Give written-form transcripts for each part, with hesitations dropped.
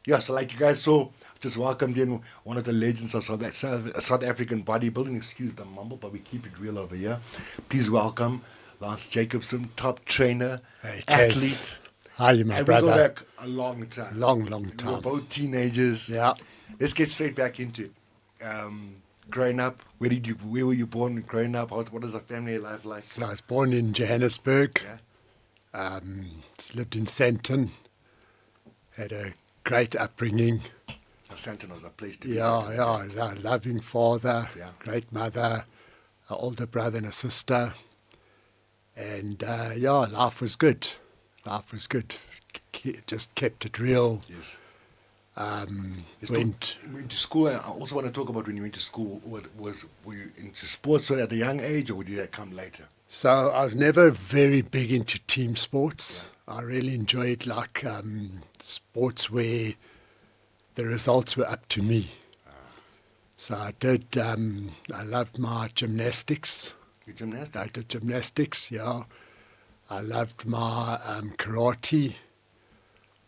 Yeah, so like you guys saw, just welcomed in one of the legends of South African bodybuilding. Excuse the mumble, but we keep it real over here. Please welcome Lance Jacobson, top trainer, Hey, Kez. athlete. Hi, my And brother. we go back a long time. Long We were time. both teenagers. Yeah. Let's get straight back into it. Growing up, where were you born growing up? What is the family life like? So I was born in Johannesburg. Yeah. Lived in Sandton. Had a great upbringing. Sandton was a place to be. Yeah. A loving father, Yeah. great mother, an older brother and a sister. And life was good. Life was good. Just kept it real. Yes. Went. Went to school. I also want to talk about when you went to school. Were you into sports at a young age, or did that come later? So I was never very big into team sports. I really enjoyed sports where the results were up to me. So I did. I loved my gymnastics. Your gymnastics? I did gymnastics. Yeah. I loved my karate.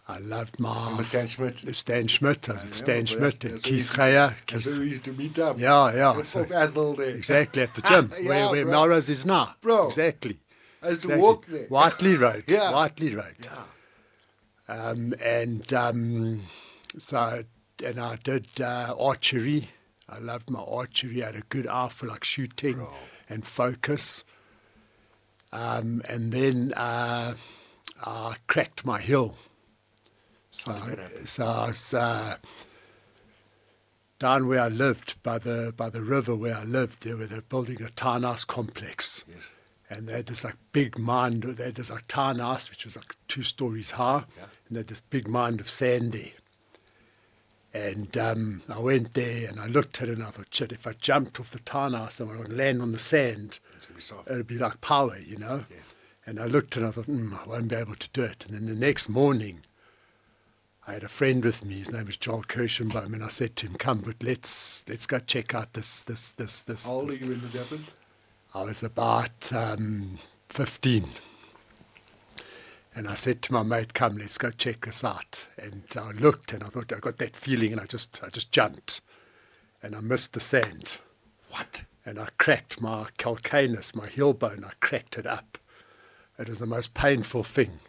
I loved my Stan Schmidt. Stan Schmidt. I was Yeah, with Stan Schmidt and that's Keith where Geyer. That's where we used to meet up. Yeah. Both So, Athol there. exactly at the gym Yeah, where bro. Melrose is now. Bro. Exactly. I used to Exactly. walk there. Whiteley Road. Yeah. Whiteley Road. Yeah. And I did archery. I loved my archery. I had a good eye for shooting Bro. and focus. And then I cracked my heel. So I was down where I lived, by the river where I lived. They were building a townhouse complex. Yes. And they had this big mound. They had this townhouse which was 2 stories high, Yeah. and they had this big mound of sand there. And I went there and I looked at it and I thought, shit, if I jumped off the townhouse and I would land on the sand, It's gonna be soft. it'd be like power, you know. Yeah. And I looked and I thought, I won't be able to do it. And then the next morning, I had a friend with me. His name was Joel Kirschenbaum, and I said to him, "Come, but let's go check out this." How old are you when this happened? I was about 15. And I said to my mate, "Come, let's go check this out." And I looked and I thought, I got that feeling, and I just jumped. And I missed the sand. What? And I cracked my calcaneus, my heel bone. I cracked it up. It was the most painful thing.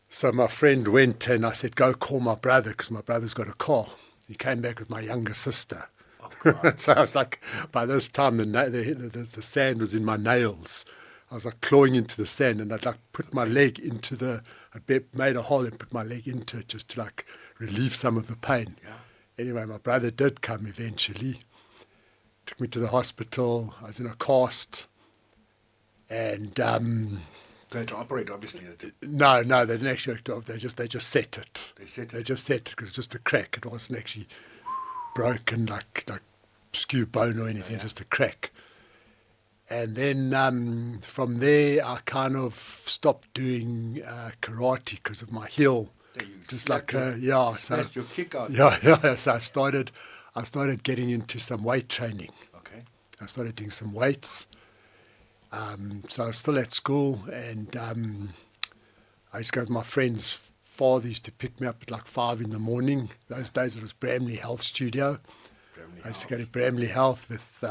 So my friend went and I said, "Go call my brother," because my brother's got a car. He came back with my younger sister. Oh, God. So I was like, by this time, the sand was in my nails. I was clawing into the sand, and I'd put my leg into made a hole and put my leg into it just to relieve some of the pain. Yeah. Anyway, my brother did come eventually. Took me to the hospital. I was in a cast. And They had to operate, obviously. no, they didn't actually. They just set it. They set They it. just set it because it was just a crack. It wasn't actually broken like skew bone or anything. Yeah. Just a crack. And then from there, I kind of stopped doing karate because of my heel. Yeah, you Just snapped So Snatched your kick out. yeah. So I started getting into some weight training. Okay. I started doing some weights. So I was still at school, and I used to go with my friends. Father used to pick me up at 5 in the morning. Those days it was Bramley Health Studio. I used to go to Bramley Health with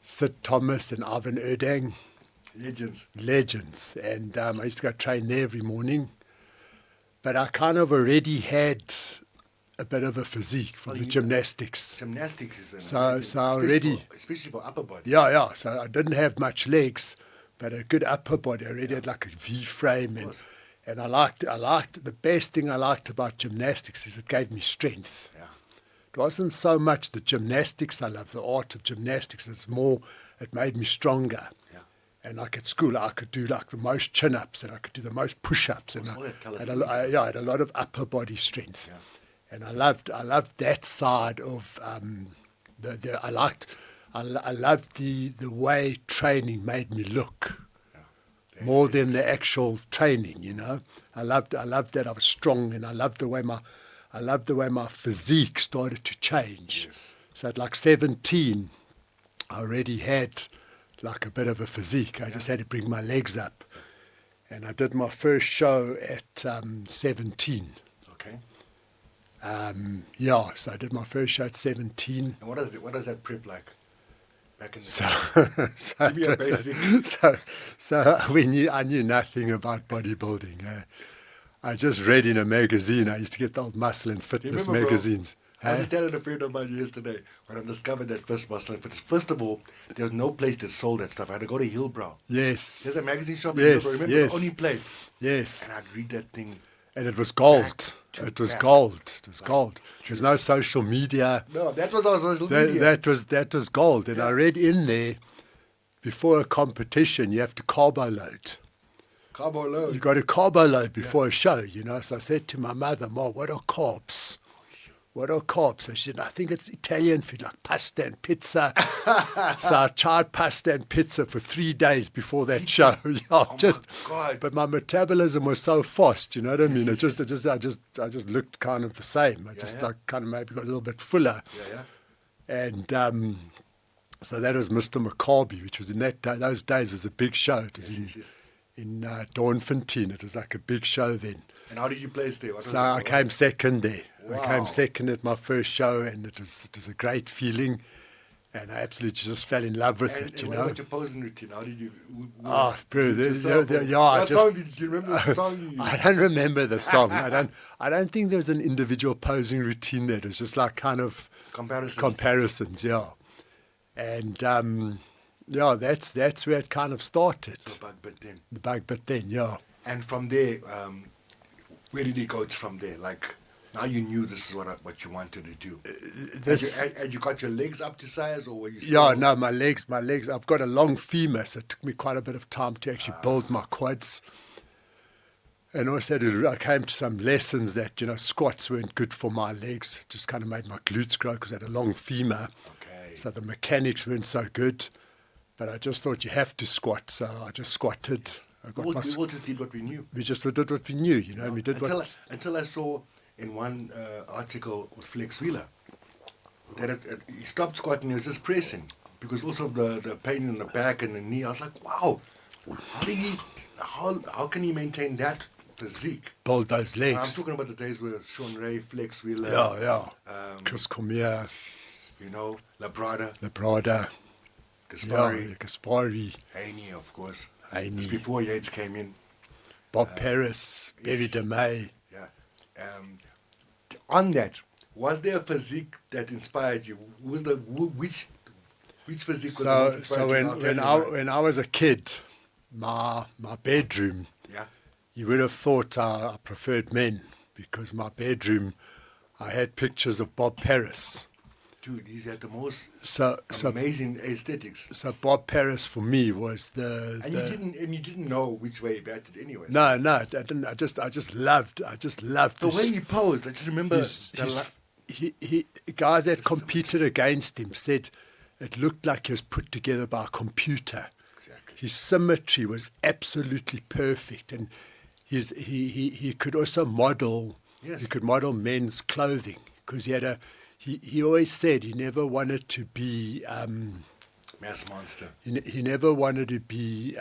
Sid Thomas and Ivan Erdang. Legends. And I used to go train there every morning. But I kind of already had a bit of a physique from the gymnastics. Gymnastics is So already... Especially for upper body. Yeah. So I didn't have much legs, but a good upper body. I already had a V frame, and I liked the best thing I liked about gymnastics is it gave me strength. Yeah. It wasn't so much the gymnastics. I love the art of gymnastics. It's more, it made me stronger. Yeah. And at school, I could do the most chin-ups, and I could do the most push-ups, and All that I calisthenics. had a lot of upper body strength. Yeah. And I loved that side of I loved the way training made me look, more than the actual training. You know, I loved that I was strong, and I loved the way my physique started to change. Yes. So at 17, I already had a bit of a physique. I just had to bring my legs up, and I did my first show at 17. Okay. Yeah, so I did my first show at 17. And what is that prep like? Back in the So, Give me a basic. so I knew nothing about bodybuilding. I just read in a magazine. I used to get the old Muscle and Fitness Remember, bro, magazines. I was just telling a friend of mine yesterday when I discovered that first Muscle and Fitness. First of all, there was no place that sold that stuff. I had to go to Hillbrow. Yes. There's a magazine shop in Yes, Hillbrow. Remember, yes. the only place. Yes. And I'd read that thing. And it was gold. To It was back. gold. It was gold. There's no social media. No, that was our social media. That was gold. And I read in there, before a competition, you have to carbo load. Carbo load. You got to carbo load before a show, you know. So I said to my mother, "Ma, what are carbs? What are carbs?" So she said, "I think it's Italian food, like pasta and pizza." So I tried pasta and pizza for 3 days before that show. Yeah, Oh my God. But my metabolism was so fast, you know what I mean? I just looked kind of the same. I just yeah. like kind of maybe got a little bit fuller. Yeah. And so that was Mr. McCarby, which was in those days was a big show. It was in Dawnfontein. It was like a big show then. And how did you place there? So I came second there. Wow. I came second at my first show, and it was a great feeling. And I absolutely just fell in love with it, you what know. about your posing routine? How did you... Oh, bro, What song do you remember the song you used? I don't remember the song. I don't think there's an individual posing routine there. It was just like kind of comparisons, yeah. And yeah, that's where it kind of started. The bug bit then, yeah. And from there, where did it go from there? Like, now you knew this is what you wanted to do. Had you got your legs up to size, or were you still... Yeah, no, my legs. I've got a long femur, so it took me quite a bit of time to actually build my quads. And also, I came to some lessons that, you know, squats weren't good for my legs. It just kind of made my glutes grow because I had a long femur. Okay. So the mechanics weren't so good. But I just thought you have to squat, so I just squatted. We all just did what we knew. We just did what we knew, you know. We did until I saw in one article with Flex Wheeler that he stopped squatting, he was just pressing because also of the pain in the back and the knee. I was like, wow, how can he maintain that physique? Build those legs. And I'm talking about the days where Sean Ray, Flex Wheeler, Chris Cormier, you know, Labrada, Gaspari, Haney, of course. Haney. This before Yates came in. Bob Paris, Barry DeMay. Yeah. On that, was there a physique that inspired you? Which physique was the most inspiring? So when I was a kid, my bedroom, you would have thought I preferred men because my bedroom, I had pictures of Bob Paris. Dude, he's had the most amazing aesthetics. So Bob Paris for me was you didn't know which way he batted anyway. No, I didn't. I just loved the way he posed. I just remember guys that competed against him said it looked like he was put together by a computer. Exactly. His symmetry was absolutely perfect, and he could also model. Yes. He could model men's clothing because he had He always said he never wanted to be... mass monster. He never wanted to be...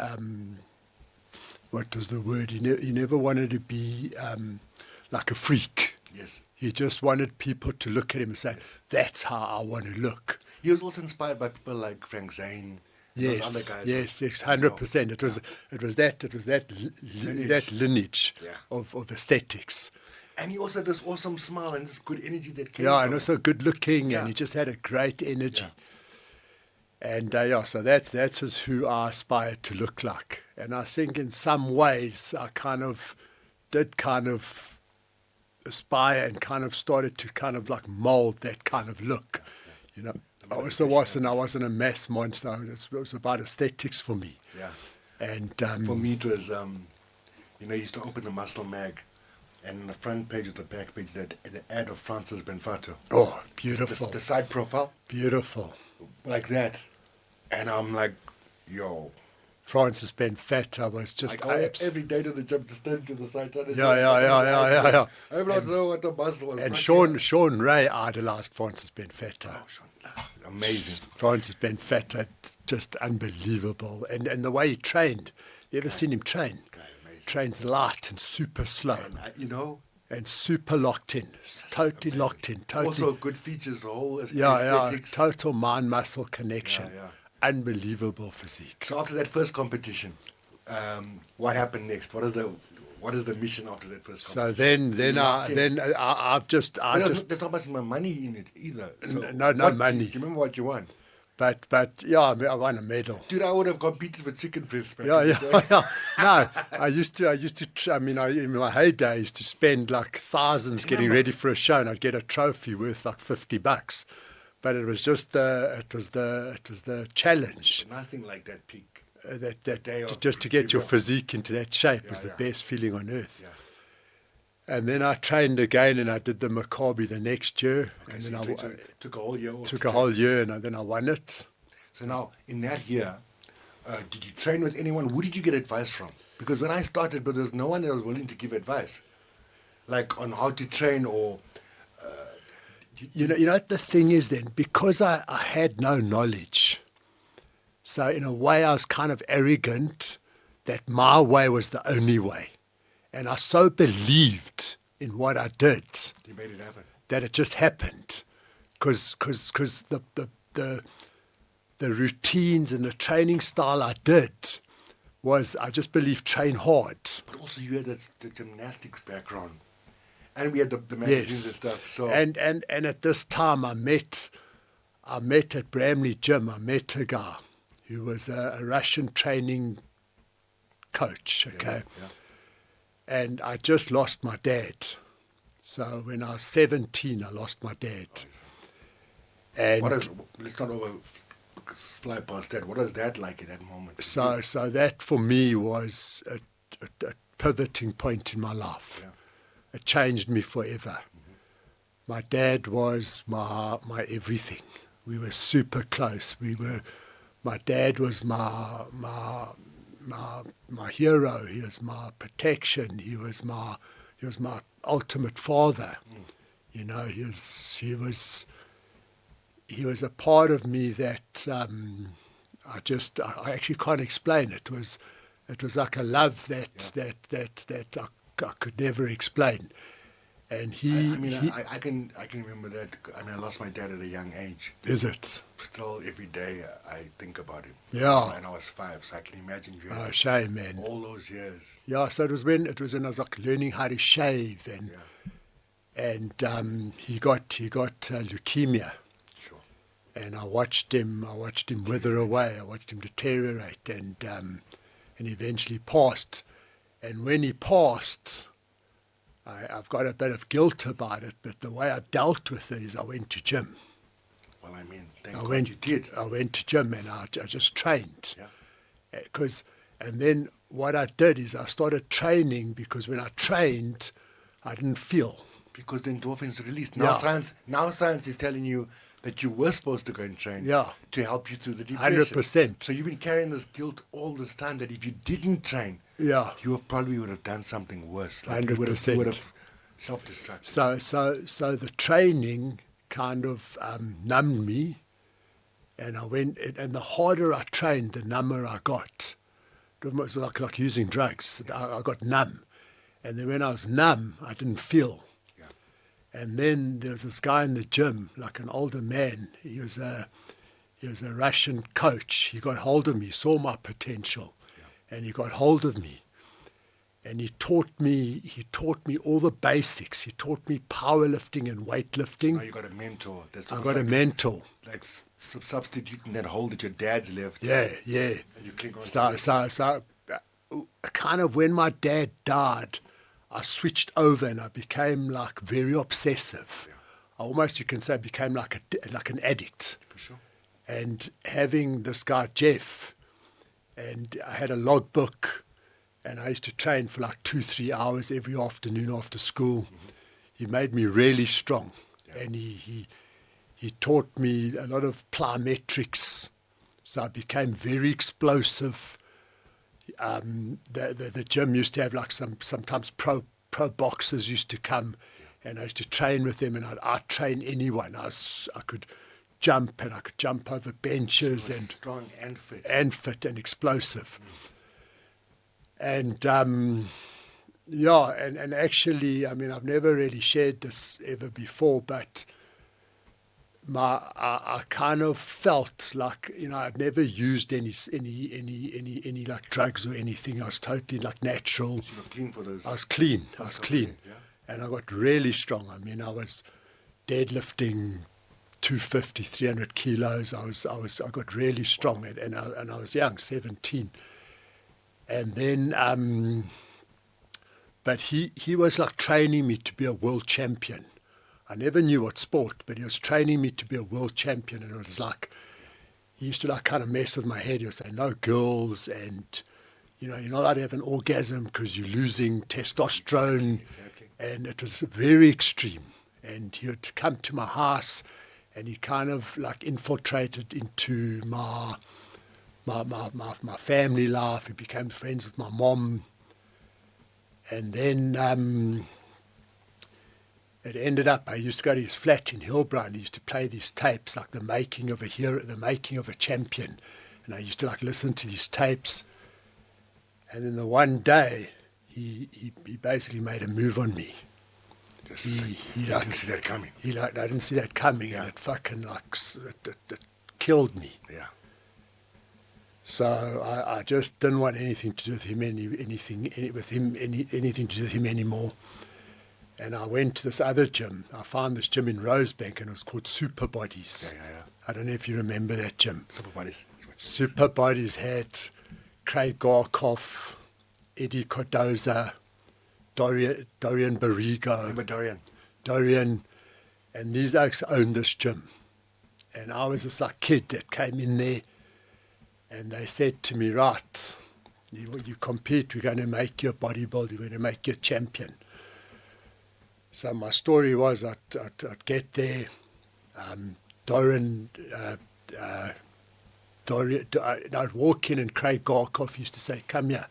what was the word? He never wanted to be like a freak. Yes. He just wanted people to look at him and say, that's how I want to look. He was also inspired by people like Frank Zane. Yes, those other guys. yes, 100%. It was that lineage of aesthetics. And he also had this awesome smile and this good energy that came and also good looking, and he just had a great energy. And so that's just who I aspired to look like. And I think in some ways I did aspire and kind of started to kind of like mold that kind of look. You know, I wasn't a mass monster. It was about aesthetics for me. Yeah. And for me it was, I used to open the Muscle Mag. And on the front page of the back page, the ad of Francis Benfato. Oh, beautiful. The side profile. Beautiful. Like that. And I'm like, yo. Francis Benfato was just... I go every day to the gym to stand to the side. Yeah. I don't know what the muscle was. And Sean Ray idolized Francis Benfato. Oh, Sean, amazing. Francis Benfato, just unbelievable. And the way he trained. You ever seen him train? Trains light and super slow. And and super locked in, totally amazing. locked in, totally. Also, good features, the whole Yeah, aesthetics. total mind-muscle connection. Yeah. Unbelievable physique. So after that first competition, what happened next? What is the mission after that first So competition? I've just There's not much money in it either. So no money. Do you remember what you won? But yeah, I won a medal. Dude, I would have competed for chicken breast. back Yeah, in the day. yeah. No, I used to. In my heyday, I used to spend like thousands getting ready for a show, and I'd get a trophy worth like $50. But it was just it was the challenge. Nothing like that peak. Just to get your physique into that shape was the best feeling on earth. Yeah. And then I trained again, and I did the Maccabi the next year. Okay, And so then you took a whole year off. took a whole year, and then I won it. So now, in that year, did you train with anyone? Who did you get advice from? Because when I started, but there's no one that was willing to give advice, like on how to train or. You know what the thing is then? Because I had no knowledge, so in a way I was kind of arrogant that my way was the only way. And I so believed in what I did You made it happen. that it just happened. Because the routines and the training style I did was, I just believed, train hard. But also you had the gymnastics background. And we had the magazines and stuff. So And at this time I met at Bramley Gym, I met a guy who was a Russian training coach, okay? Yeah. And I just lost my dad. So when I was 17, I lost my dad. And let's not fly past that. What is that like at that moment? so that for me was a pivoting point in my life. Yeah. It changed me forever. My dad was my everything. We were super close. My dad was my hero. He was my protection. He was my ultimate father. You know, he was a part of me that I actually can't explain. It was like a love that I could never explain. And I can remember that. I mean, I lost my dad at a young age. Is it? Still, every day I think about him. Yeah. And I was 5, so I can imagine you. Oh, shame, man. All those years. Yeah, so it was when I was like learning how to shave, and he got leukemia. Sure. And I watched him wither away. I watched him deteriorate, and he eventually passed. And when he passed, I've got a bit of guilt about it, but the way I dealt with it is I went to gym. Well, I mean, thank God you did. I went to gym and I just trained. Yeah. And then what I did is I started training, because when I trained, I didn't feel. Because the endorphins released. Yeah. Now science is telling you that you were supposed to go and train to help you through the depression. 100%. So you've been carrying this guilt all this time that if you didn't train, you probably would have done something worse. Like 100%. You would have self-destructed. So the training kind of numbed me, and I went. And the harder I trained, the number I got. It was like using drugs. I got numb, and then when I was numb, I didn't feel. Yeah. And then there was this guy in the gym, like an older man. He was a Russian coach. He got hold of me, saw my potential, and he got hold of me. And he taught me all the basics. He taught me powerlifting and weightlifting. Now you got a mentor. I got a mentor. Like substituting that hole that your dad's left. Yeah. And you cling on to it. So kind of when my dad died, I switched over and I became like very obsessive. Yeah. Almost, you can say, became like an addict. For sure. And having this guy Jeff, and I had a logbook, and I used to train for like 2-3 hours every afternoon after school. Mm-hmm. He made me really strong, and he taught me a lot of plyometrics, so I became very explosive. The gym used to have like sometimes pro boxers used to come, and I used to train with them, and I'd train anyone. I could jump, and I could jump over benches, and strong and fit and explosive. And Yeah, and actually, I mean, I've never really shared this ever before, but I kind of felt like, I'd never used any like drugs or anything. I was totally like natural. You were clean for those. I was clean. I was clean, Okay, yeah. and I got really strong. I mean, I was deadlifting 250, 300 kilos. I got really strong, and I was young, 17, and then. But he was like training me to be a world champion. I never knew what sport, but he was training me to be a world champion. And it was like, he used to like kind of mess with my head. He would say, no girls, and, you're not allowed to have an orgasm because you're losing testosterone. Exactly. And it was very extreme. And he would come to my house, and he kind of like infiltrated into my family life. He became friends with my mom. And then it ended up, I used to go to his flat in Hillbrow, and he used to play these tapes, like the making of a hero, the making of a champion. And I used to like listen to these tapes. And then the one day, he basically made a move on me. He didn't see that coming. I didn't see that coming, Yeah. and it fucking it killed me. Yeah. So I just didn't want anything to do with him, anything to do with him anymore. And I went to this other gym. I found this gym in Rosebank, and it was called Super Bodies. Yeah. I don't know if you remember that gym. Super bodies. Super Bodies had Craig Garkoff, Eddie Cardoza, Dorian Barrigo. Remember Dorian? Dorian, and these oaks owned this gym. And I was this like kid that came in there, and they said to me, right, you compete, we're going to make you a bodybuilder, we're going to make you a champion. So my story was I'd get there, I'd walk in, and Craig Garkoff used to say, come here.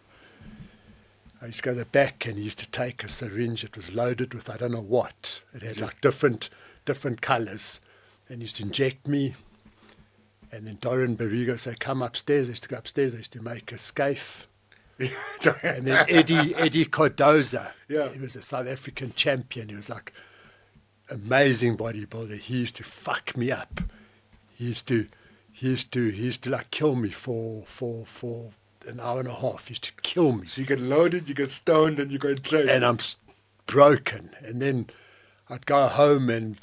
I used to go to the back, and he used to take a syringe. It was loaded with I don't know what. It had like different colours, and he used to inject me. And then Dorian Barrigo said, come upstairs. I used to go upstairs. I used to make a scaife. And then Eddie Cardoza, Yeah. he was a South African champion. He was like amazing bodybuilder. He used to fuck me up. He used to like kill me for an hour and a half. He used to kill me. So you get loaded, you get stoned, and you go and train. And I'm broken. And then I'd go home, and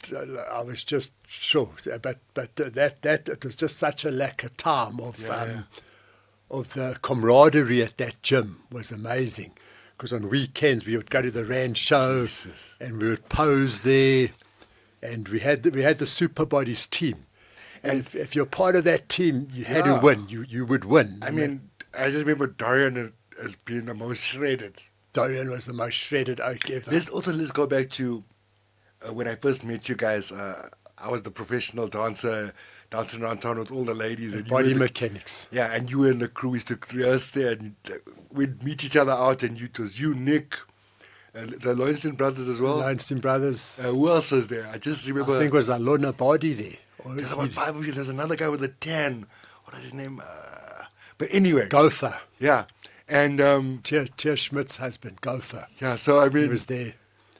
I was just sure. But that it was just such a lack of time of the camaraderie at that gym was amazing. Because on weekends we would go to the Rand show, Jesus. and we would pose there, and we had the Super Bodies team. And if you're part of that team, you had to win. You would win. I mean, I just remember Dorian as being the most shredded. Dorian was the most shredded oak ever. Let's go back to when I first met you guys. I was the professional dancer, dancing around town with all the ladies. And body mechanics. Yeah, and you were in the crew. We used to rehearse there, and we'd meet each other out, and it was you, Nick, and the Lowenstein brothers as well. Lowenstein brothers. Who else was there? I just remember. I think it was Alona Body there. There's about 5 of you. There's another guy with a tan. What is his name? But anyway. Gopher. Yeah. And Tia Schmidt's husband, Gopher. yeah, so I mean, He was there.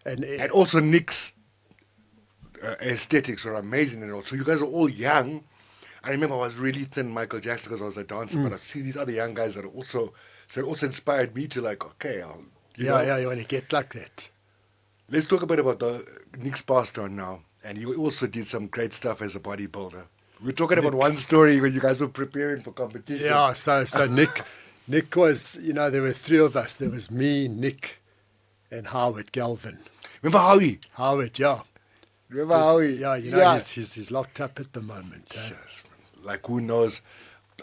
And also Nick's aesthetics are amazing and all. So you guys are all young. I remember I was really thin, Michael Jackson, because I was a dancer, but I'd see these other young guys that are also, so it also inspired me to like, okay, you want to get like that. Let's talk a bit about the Nick's passed on now, and you also did some great stuff as a bodybuilder. We're talking about one story when you guys were preparing for competition. Yeah, so Nick was, there were three of us. There was me, Nick, and Howard Galvin. Remember Howie? Howard, yeah. Remember Howie? Yeah, he's locked up at the moment. Yes, like who knows?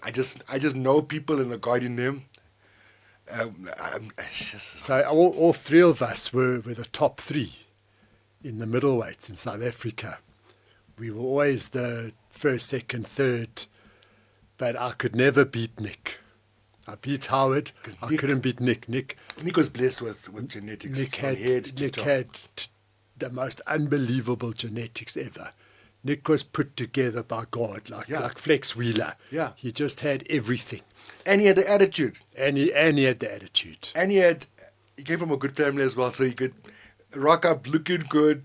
I just know people and are guiding them. So all three of us were the top three in the middleweights in South Africa. We were always the first, second, third, but I could never beat Nick. I beat Howard. I couldn't beat Nick. Nick was blessed with genetics. Nick had the most unbelievable genetics ever. Nick was put together by God, like Flex Wheeler. Yeah. He just had everything. And he had the attitude. And he had the attitude. And he had he came from a good family as well, so he could rock up looking good.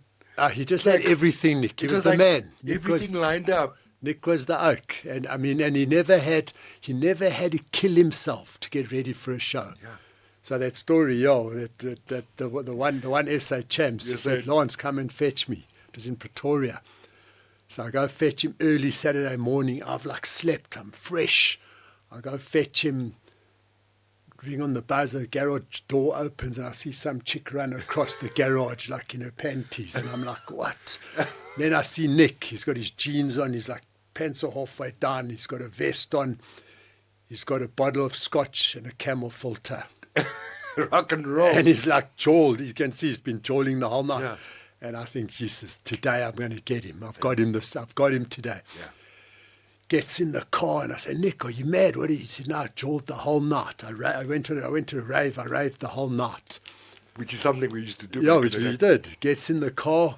He just had everything, Nick. He was the man. Everything lined up. Nick was the oak, and I mean, and he never had to kill himself to get ready for a show. Yeah. So that story, that the one SA champs, he said, Lance, come and fetch me. It was in Pretoria. So I go fetch him early Saturday morning. I've like slept, I'm fresh. I go fetch him, ring on the buzzer, the garage door opens, and I see some chick run across the garage like in her panties, and I'm like, what? Then I see Nick, he's got his jeans on, his like pants are halfway down, he's got a vest on, he's got a bottle of scotch and a Camel filter. Rock and roll. And he's like jawled. You can see he's been jawling the whole night. Yeah. And I think, Jesus, today I'm going to get him. I've got him today. Yeah. Gets in the car and I say, Nick, are you mad? What are you? He said, no, I jawled the whole night. I went to a rave. I raved the whole night. Which is something we used to do. Yeah, which we did. Gets in the car.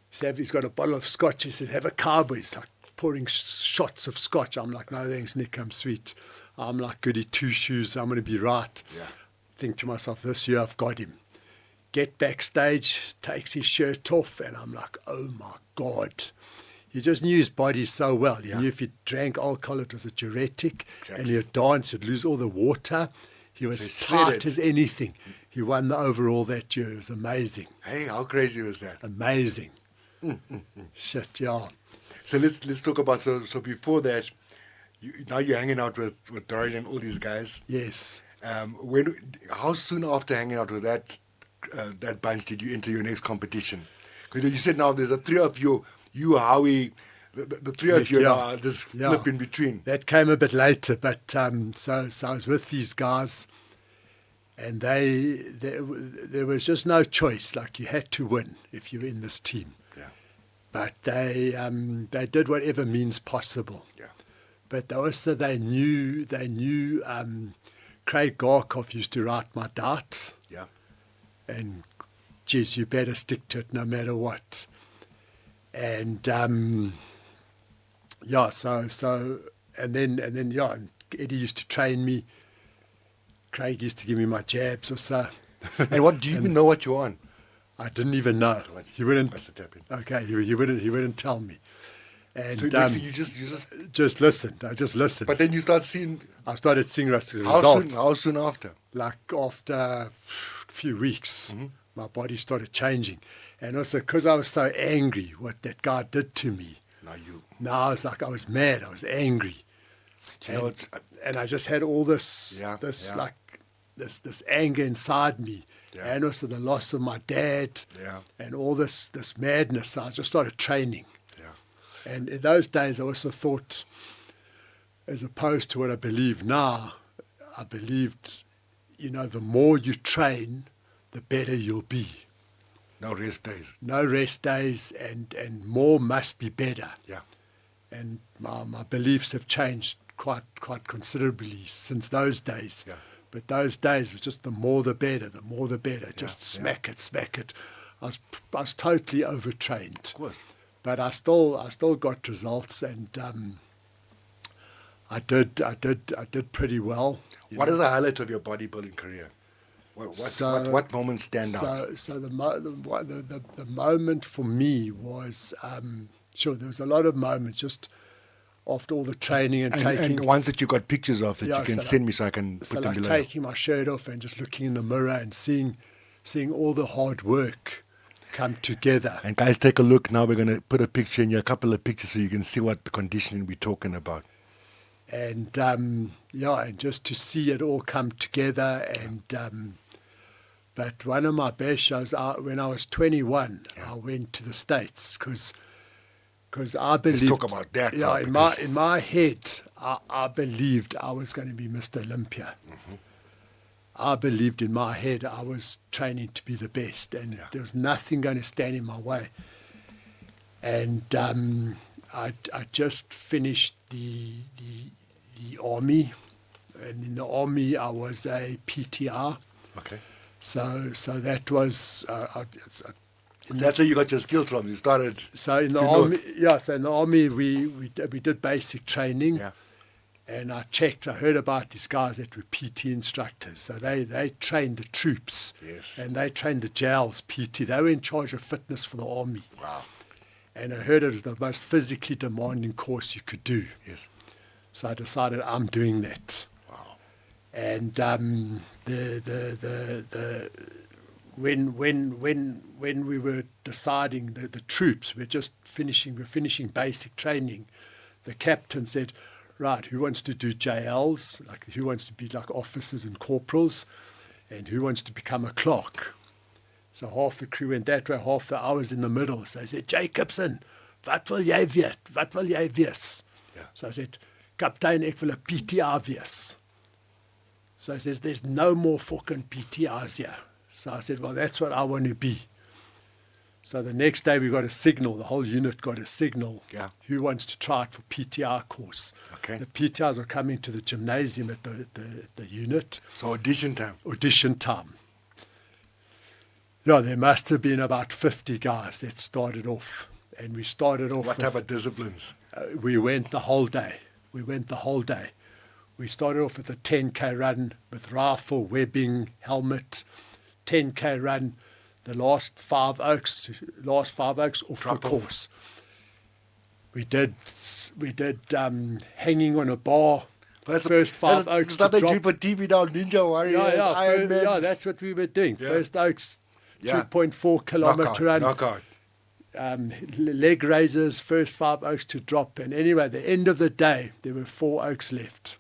He's got a bottle of scotch. He says, have a cowboy. He's like pouring shots of scotch. I'm like, no, thanks, Nick. I'm sweet. I'm like goody two shoes. I'm going to be right. Yeah. Think to myself, this year I've got him. Get backstage, takes his shirt off, and I'm like, oh my God. He just knew his body so well. He knew if he drank alcohol, it was a diuretic, and he'd dance, he'd lose all the water. He was tight as anything. He won the overall that year. It was amazing. Hey, how crazy was that? Amazing. Shit, yeah. So let's talk about, so before that, now you're hanging out with Dorian and all these guys. Yes. How soon after hanging out with that bunch did you enter your next competition? Because you said now there's a three of you, Howie, the three of you now just flip in between. That came a bit later, but so I was with these guys, and there was just no choice. Like, you had to win if you were in this team. Yeah. But they did whatever means possible. Yeah. But also they knew Craig Garkoff used to write my darts. Yeah. And, geez, you better stick to it no matter what. And, and Eddie used to train me. Craig used to give me my jabs or so. And what, do you even know what you're on? I didn't even know. He wouldn't. That's the tap-in. Okay, he wouldn't tell me. And so next thing you just listened. I just listened. But then you start seeing. I started seeing results. How soon after? Like after a few weeks, my body started changing, and also because I was so angry what that guy did to me. I was mad. I was angry. And I just had all this anger inside me. Yeah. And also the loss of my dad, and all this madness. So I just started training. Yeah. And in those days, I also thought, as opposed to what I believe now, I believed, the more you train, the better you'll be. No rest days. No rest days, and more must be better. Yeah. And my beliefs have changed quite considerably since those days. Yeah. But those days was just the more the better. Just smack it. I was totally overtrained. Of course. But I still got results, and I did pretty well. What is the highlight of your bodybuilding career? What moments stand out? So the moment for me was there was a lot of moments just after all the training and ones that you got pictures of that you can send me so I can put them below. Taking my shirt off and just looking in the mirror and seeing all the hard work come together. And guys, take a look. Now we're going to put a picture in here, a couple of pictures, so you can see what the conditioning we're talking about. And and just to see it all come together. And but one of my best shows, when I was 21, I went to the States because I believed. Let's talk about that. Yeah, in my head, I believed I was going to be Mr. Olympia. Mm-hmm. I believed in my head I was training to be the best, and there was nothing going to stand in my way. And I just finished the army, and in the army I was a PTR. Okay. So that was. That's where you got your skills from. You started. So in the army, in the army we did basic training, And I checked, I heard about these guys that were PT instructors. So they trained the troops. Yes. And they trained the jails PT. They were in charge of fitness for the army. Wow. And I heard it was the most physically demanding course you could do. Yes. So I decided I'm doing that. Wow. And when we were deciding the troops, we're finishing basic training, the captain said, right, who wants to do JLs, like who wants to be like officers and corporals, and who wants to become a clerk? So half the crew went that way, half I was in the middle. So I said, Jacobson, wat wil jy weet? Wat wil jy wees? Yeah. So I said, Kaptein, ek wil 'n PTR wees. So he says, there's no more fucking PTRs here. So I said, well, that's what I want to be. So the next day we got a signal, the whole unit got a signal. Yeah. Who wants to try it for PTR course? Okay. The PTRs are coming to the gymnasium at the unit. So audition time. Audition time. Yeah, there must have been about 50 guys that started off. And we started off. What type of disciplines? We went the whole day. We started off with a 10K run with rifle, webbing, helmet, 10K run. The last five oaks off the course. We did hanging on a bar. First five oaks. Is that the Jeep TV now, Ninja Warriors, Iron Man? Yeah, that's what we were doing. Yeah. First oaks, Yeah. 2.4 kilometer run. Knockout. Leg raises, first five oaks to drop. And anyway, at the end of the day, there were 4 oaks left.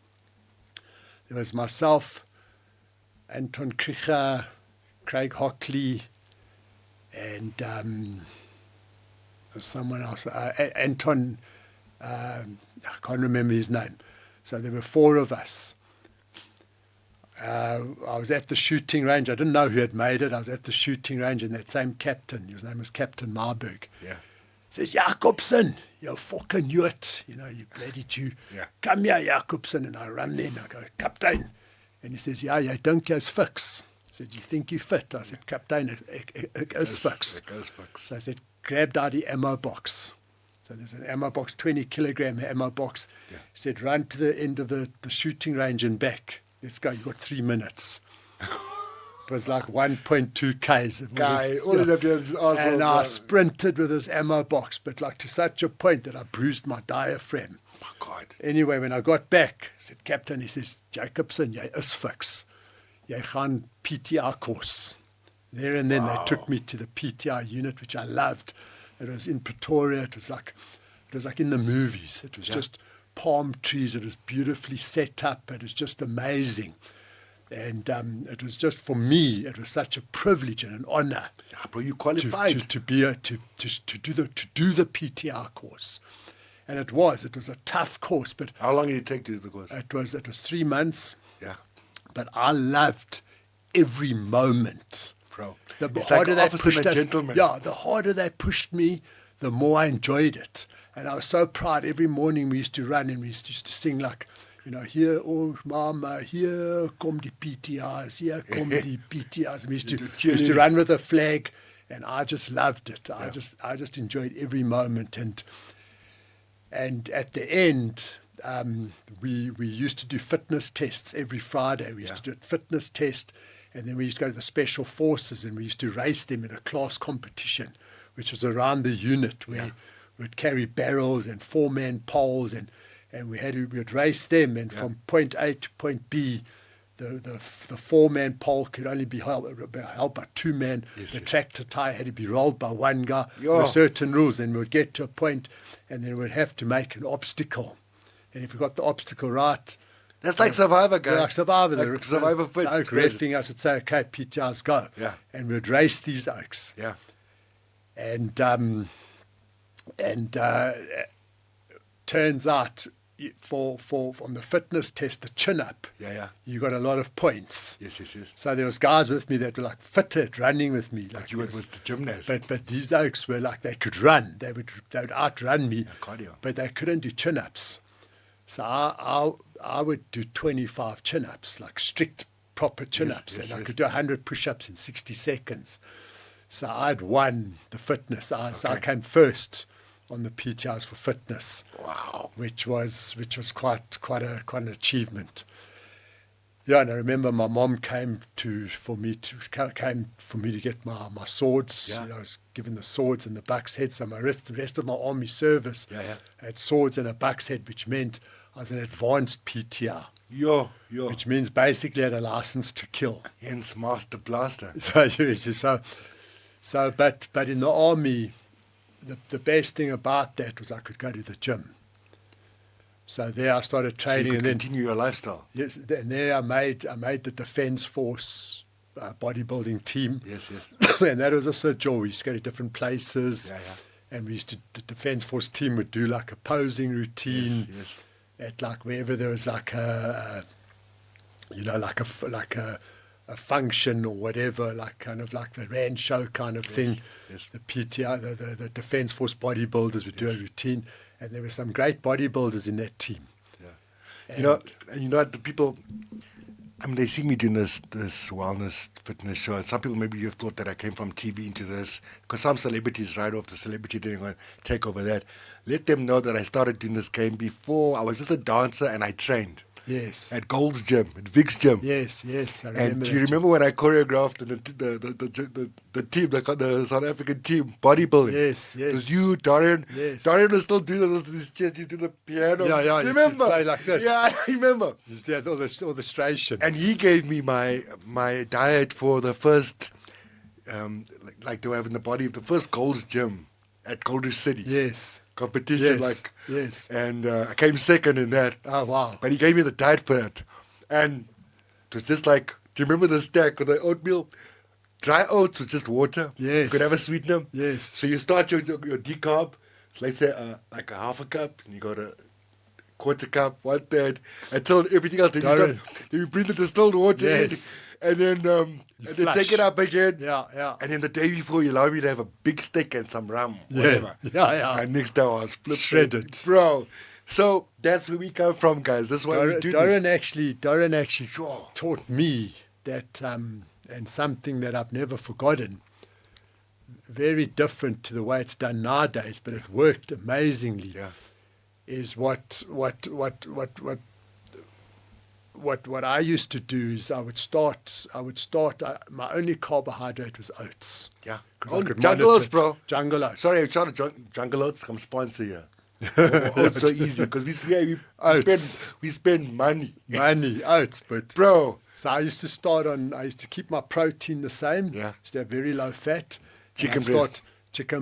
There was myself, Anton Kricher, Craig Hockley, and someone else, Anton, I can't remember his name. So there were 4 of us. I was at the shooting range. I didn't know who had made it. I was at the shooting range, and that same captain, his name was Captain Marburg, says, Jacobson, you fucking knew it. You know, you bloody Jew. Yeah. Come here, Jacobson. And I run there, and I go, Captain. And he says, yeah, you dink is fix. I said, you think you fit? I said, Captain, it is fix. So I said, grabbed out the ammo box. So there's an ammo box, 20 kilogram ammo box. Yeah. He said, run to the end of the shooting range and back. Let's go. You've got 3 minutes. It was like 1.2 Ks. Guy, all of them is awesome. And I sprinted with this ammo box, but like to such a point that I bruised my diaphragm. Oh, God. Anyway, when I got back, I said, Captain, he says, Jacobson, jy is fix. Jy gaan PTR course. There and then they took me to the PTR unit, which I loved. It was in Pretoria. It was like in the movies. It was just palm trees. It was beautifully set up. It was just amazing. And it was just, for me, it was such a privilege and an honor. Yeah, bro, you qualified to do the PTR course. And it was a tough course, but how long did it take to do the course? it was 3 months. Yeah. But I loved every moment. Bro, The it's harder like they officer pushed and a us, gentleman. yeah, the harder they pushed me, the more I enjoyed it. And I was so proud. Every morning we used to run and we used to sing like, you know, here, oh mama, here come the PTRs, here come the PTRs. And we used to run with a flag, and I just loved it. I just enjoyed every moment. And at the end, we used to do fitness tests every Friday. We used to do a fitness test, and then we used to go to the special forces, and we used to race them in a class competition, which was around the unit where we'd carry barrels and 4-man poles, and we'd race them, and from point A to point B, the 4-man pole could only be held by 2 men. The tractor tire had to be rolled by 1 guy. There were certain rules. Then we'd get to a point, and then we'd have to make an obstacle. And if we got the obstacle right, that's like Survivor, guys. like Survivor. Like Survivor fit. The oak racing us would say, okay, PTRs go. Yeah. And we'd race these oaks. Yeah. And turns out for on the fitness test, the chin up, you got a lot of points. Yes. So there was guys with me that were like fitted, running with me. Like you were with the gymnast. But these oaks were like, they could run. They would outrun me. Cardio. But they couldn't do chin ups. So I would do 25 chin ups, like strict proper chin ups, and I could do 100 push ups in 60 seconds. So I'd won the fitness. So I came first on the PTIs for fitness. Wow. Which was quite an achievement. Yeah, and I remember my mom came for me to get my swords. Yeah. You know, I was given the swords and the buck's head. So the rest of my army service had swords and a buck's head, which meant I was an advanced PTI. Which means basically I had a license to kill. Hence Master Blaster. But in the army, the best thing about that was I could go to the gym. So there I started training, so you could and continue your lifestyle. Yes, and there I made the Defence Force bodybuilding team. Yes. And that was also a joy. We used to go to different places, and the Defence Force team would do like a posing routine at like wherever there was like a function or whatever, like kind of like the Rand show kind of thing. Yes. The PTI, the Defence Force bodybuilders would do a routine. And there were some great bodybuilders in that team. Yeah. You know, the people, I mean, they see me doing this wellness fitness show, and some people maybe have thought that I came from TV into this, because some celebrities right off the celebrity thing want to take over that. Let them know that I started doing this game before. I was just a dancer and I trained. Yes. At Gold's Gym, at Vic's Gym. Yes. I remember. And do you remember when I choreographed the team, the South African team, bodybuilding? Yes. It was you, Dorian. Yes. Dorian was still doing this chest, you do the piano. Yeah. Do you remember? Play like this. Yeah, I remember. Yeah, all the illustrations. And he gave me my diet for the first, like to have in the body of the first Gold's Gym at Golders City. Yes. Competition, Yes. And I came second in that. Oh, wow. But he gave me the diet for that. And it was just like, do you remember the stack of the oatmeal? Dry oats with just water. Yes. You could have a sweetener. Yes. So you start your decarb, let's say like a half a cup, and you go to quarter cup, 1/3, until everything else. Then you bring the distilled water in, and then take it up again. Yeah. And then the day before, you allow me to have a big steak and some rum, whatever. Yeah. And next day I was shredded, bro. So that's where we come from, guys. That's why we do Dorian this. actually taught me that, and something that I've never forgotten. Very different to the way it's done nowadays, but it worked amazingly. Yeah. Is what I used to do is I would start. My only carbohydrate was oats. Yeah. I could Jungle Oats, bro. Jungle Oats. Sorry, I'm trying to Jungle Oats come sponsor here. Oats are easy because we spend money. Oats, but bro. So I used to keep my protein the same. Yeah. Used to have very low fat. Chicken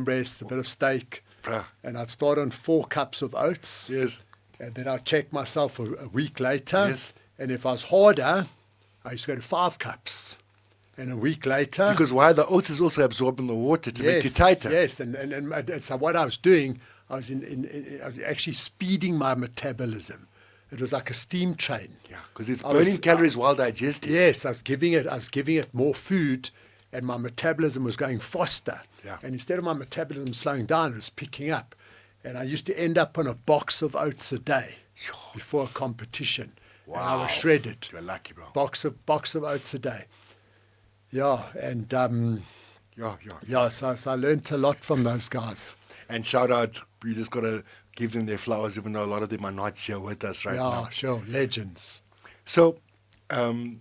breast, a bit of steak. Bruh. And I'd start on 4 cups of oats. Yes. And then I'd check myself a week later. Yes. And if I was harder, I used to go to 5 cups. And a week later... Because why? The oats is also absorbing the water to make you tighter. Yes, and so what I was doing, I was actually speeding my metabolism. It was like a steam train. Yeah, because it's burning calories while digesting. Yes, I was giving it more food, and my metabolism was going faster. Yeah. And instead of my metabolism slowing down, it was picking up. And I used to end up on a box of oats a day before a competition. Wow. And I was shredded. You're lucky, bro. Box of oats a day. Yeah, and so I learned a lot from those guys. And shout out, we just got to give them their flowers, even though a lot of them are not here with us right now. Yeah, sure, legends. So, we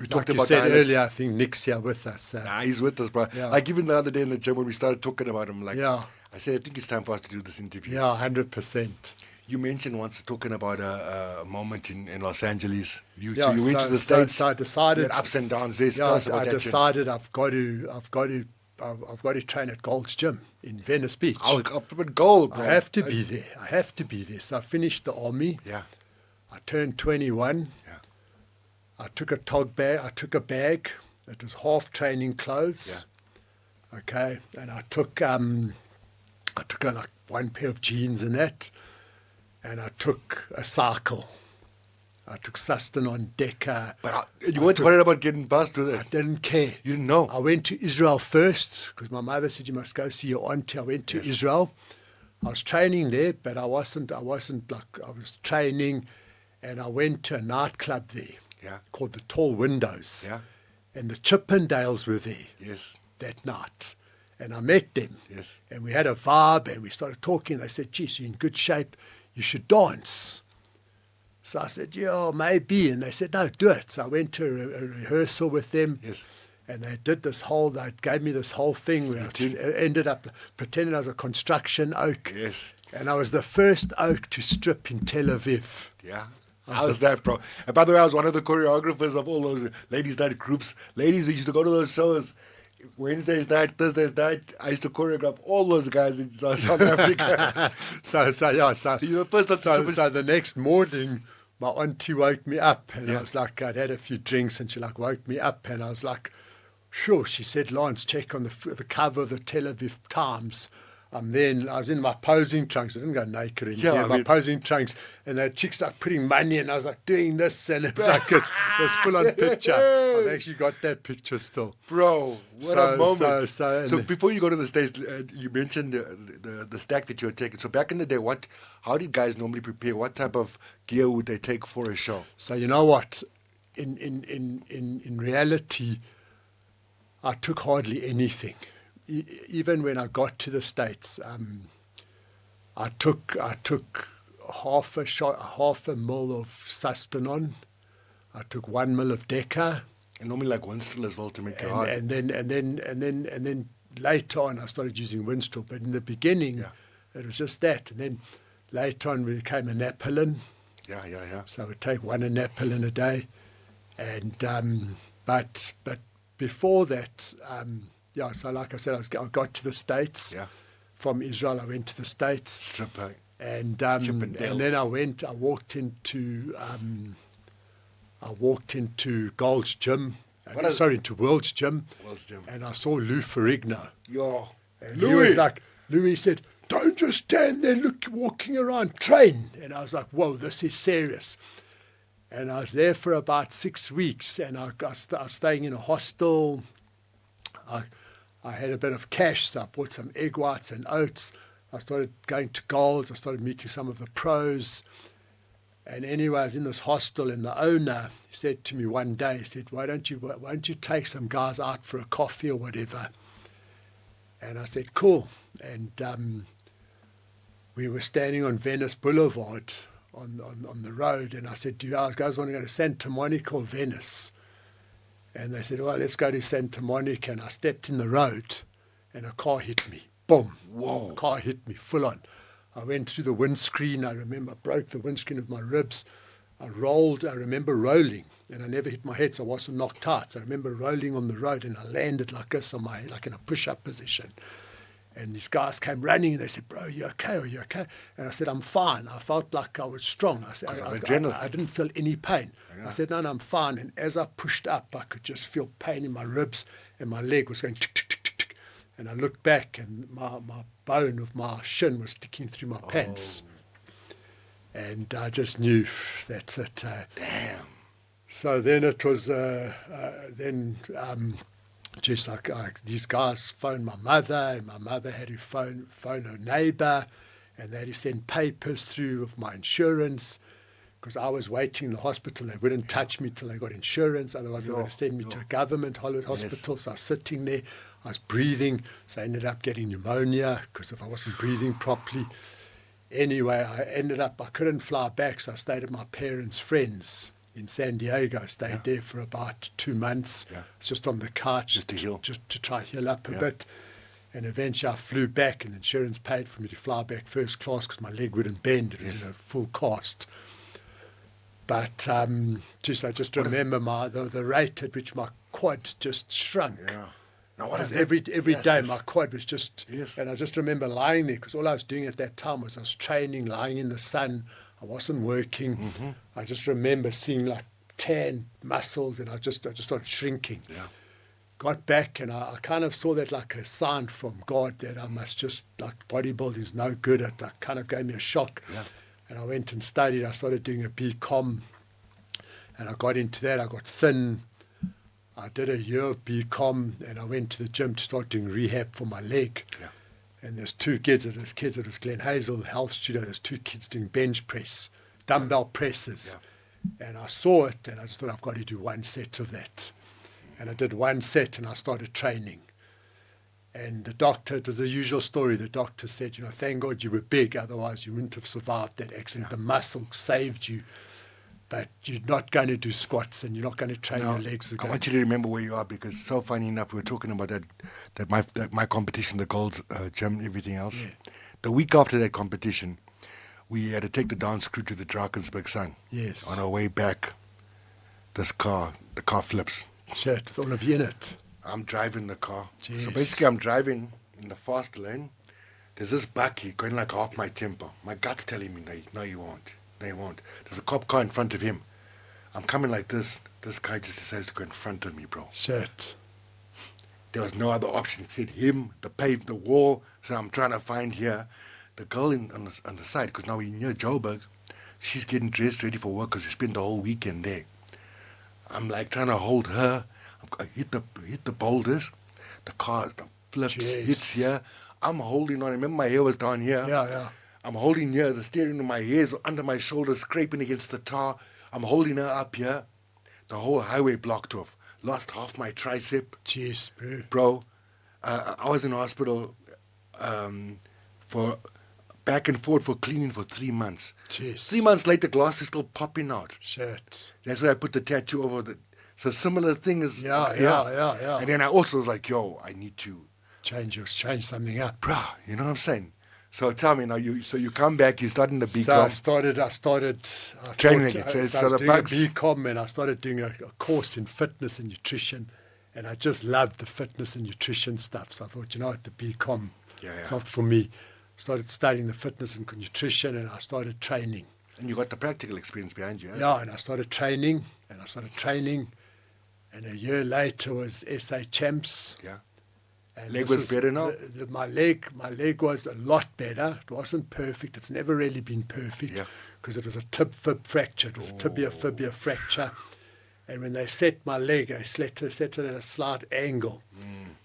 talked about you said earlier, I think Nick's here with us. Nah, he's with us, bro. Yeah. Like even the other day in the gym when we started talking about him, yeah. I said, I think it's time for us to do this interview. Yeah, 100%. You mentioned once talking about a moment in Los Angeles. You went so, to the States. So I decided. You had ups and downs there. Yeah, I decided I've got to train at Gold's Gym in Venice Beach. I'll put gold, bro. I have to be there. So I finished the army. Yeah. I turned 21. Yeah. I took a bag. It was half training clothes. Yeah. Okay. And I took like one pair of jeans and that. And I took a cycle. I took Sustain on Decker. But you weren't worried about getting buzzed with it? I didn't care. You didn't know? I went to Israel first because my mother said you must go see your auntie. I went to Israel. I was training there, but I wasn't like, I was training, and I went to a nightclub there called the Tall Windows. Yeah. And the Chippendales were there Yes. that night. And I met them. Yes. And we had a vibe and we started talking. They said, geez, you're in good shape. You should dance. So I said, yeah, maybe. And they said, no, do it. So I went to a rehearsal with them. Yes. And they gave me this whole thing where I ended up pretending I was a construction oak. Yes. And I was the first oak to strip in Tel Aviv. Yeah. How's that, bro? And by the way, I was one of the choreographers of all those ladies' night groups. Ladies who used to go to those shows Wednesdays night, Thursdays night. I used to choreograph all those guys in South Africa. So you're the first. So the next morning, my auntie woke me up, and Yeah. I was like, I'd had a few drinks, and she like woke me up, and I was like, sure. She said, Lance, check on the cover of the Tel Aviv Times. Then I was in my posing trunks. I didn't go naked in here. My posing trunks, and the chicks like putting money, and I was like doing this, and it was like this full-on picture. I've actually got that picture still, bro. What a moment! So before you go to the States, you mentioned the stack that you were taking. So back in the day, how did guys normally prepare? What type of gear would they take for a show? So you know what, in reality, I took hardly anything. Even when I got to the States, I took half a mil of Sustanon. I took 1 mil of Deca. And normally like Winstrel as well to make it hard. And then later on I started using Winstrel. But in the beginning, it was just that. And then later on we became Anapolon. Yeah. So I would take 1 Anapolon a day. And but before that. So like I said, I got to the States. Yeah. From Israel, I went to the States. Stripper. And then I walked into Gold's Gym. Into World's Gym. World's Gym. And I saw Lou Ferrigno. Yo. And Louis said, don't just stand there walking around, train. And I was like, whoa, this is serious. And I was there for about 6 weeks, and I was staying in a hostel. I had a bit of cash, so I bought some egg whites and oats. I started going to Gold's. I started meeting some of the pros. And anyway, I was in this hostel, and the owner, he said to me one day, he said, why don't you take some guys out for a coffee or whatever? And I said, cool. And we were standing on Venice Boulevard on the road, and I said, do you guys want to go to Santa Monica or Venice? And they said, well, let's go to Santa Monica. And I stepped in the road, and a car hit me. Boom. Whoa. A car hit me full on. I went through the windscreen. I remember I broke the windscreen with my ribs. I remember rolling, and I never hit my head, so I wasn't knocked out. So I remember rolling on the road, and I landed like this like in a push-up position. And these guys came running, and they said, bro, are you okay? Are you okay? And I said, I'm fine. I felt like I was strong. I said, I didn't feel any pain. Yeah. I said, no, I'm fine. And as I pushed up, I could just feel pain in my ribs, and my leg was going tick, tick, tick, tick, tick. And I looked back, and my bone of my shin was sticking through my pants. And I just knew that's it. Damn. So then it was, just like these guys phoned my mother, and my mother had to phone her neighbour, and they had to send papers through of my insurance, because I was waiting in the hospital. They wouldn't touch me till they got insurance, otherwise they were going to send me to a government hospital. Yes. So I was sitting there, I was breathing, so I ended up getting pneumonia, because if I wasn't breathing properly. Anyway, I couldn't fly back, so I stayed at my parents' friends in San Diego. I stayed there for about 2 months, just on the couch, just to try heal up a bit. And eventually I flew back, and the insurance paid for me to fly back first class because my leg wouldn't bend. It was full cast. But I just remember the rate at which my quad just shrunk. Yeah. Now what is every day my quad was just, and I just remember lying there, because all I was doing at that time was I was training, lying in the sun. I wasn't working. Mm-hmm. I just remember seeing like tan muscles, and I just started shrinking. Yeah. Got back, and I kind of saw that like a sign from God that I must just, like, bodybuilding is no good. It kind of gave me a shock. Yeah. And I went and studied. I started doing a BCom, and I got into that. I got thin. I did a year of BCom, and I went to the gym to start doing rehab for my leg. Yeah. And there's 2 kids at this Glen Hazel Health Studio. There's 2 kids doing bench press, dumbbell presses. Yeah. And I saw it, and I just thought, I've got to do 1 set of that. And I did 1 set, and I started training. And the doctor, it was the usual story. The doctor said, thank God you were big, otherwise you wouldn't have survived that accident. The muscle saved you, but you're not going to do squats and you're not going to train your legs again. I want you to remember where you are, because so funny enough, we were talking about that my competition, the Gold's Gym, everything else. Yeah. The week after that competition, we had to take the dance crew to the Drakensberg Sun. Yes. On our way back, the car flips. Shit, with all of you in it. I'm driving the car. Jeez. So basically I'm driving in the fast lane. There's this bucky going like half my tempo. My gut's telling me, no, you won't. No, you won't. There's a cop car in front of him. I'm coming like this. This guy just decides to go in front of me, bro. Shit. There was no other option. It said him, the wall. So I'm trying to find here. The girl on the side, because now we're near Joburg. She's getting dressed, ready for work, because we spent the whole weekend there. I'm like trying to hold her. I hit the boulders. The car flips, hits here. I'm holding on. Remember, my hair was down here. Yeah. I'm holding here. The steering of my hair is under my shoulders, scraping against the tar. I'm holding her up here. The whole highway blocked off. Lost half my tricep. Jeez, Bro, I was in hospital for back and forth for cleaning for 3 months. Jeez. 3 months later, glass is still popping out. Shit. That's why I put the tattoo over the... So similar thing is... Yeah. And then I also was like, yo, I need to... Change something up. Bro, you know what I'm saying? So tell me now, you come back, you started in the BCom. So I started training again. I was the doing bugs. a BCom, and I started doing a course in fitness and nutrition, and I just loved the fitness and nutrition stuff. So I thought, the BCom, it's not for me. Started studying the fitness and nutrition, and I started training. And you got the practical experience behind you. Yeah, and I started training, and a year later was SA Champs. Yeah. And Leg was better now? My leg was a lot better. It wasn't perfect. It's never really been perfect because it was a tib-fib fracture. It was a tibia-fibia fracture. And when they set my leg, they set it at a slight angle.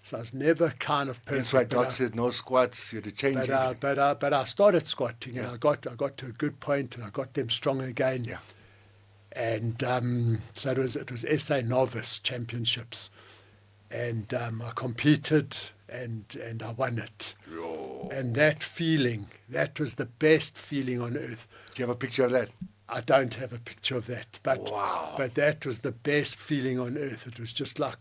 So I was never kind of perfect. That's why Doc said no squats, you had to change it. But I started squatting, and I got to a good point, and I got them strong again. Yeah. And so it was SA Novice Championships. And I competed, and I won it. Oh. And that feeling, that was the best feeling on earth. Do you have a picture of that? I don't have a picture of that, but wow. But that was the best feeling on earth. It was just like,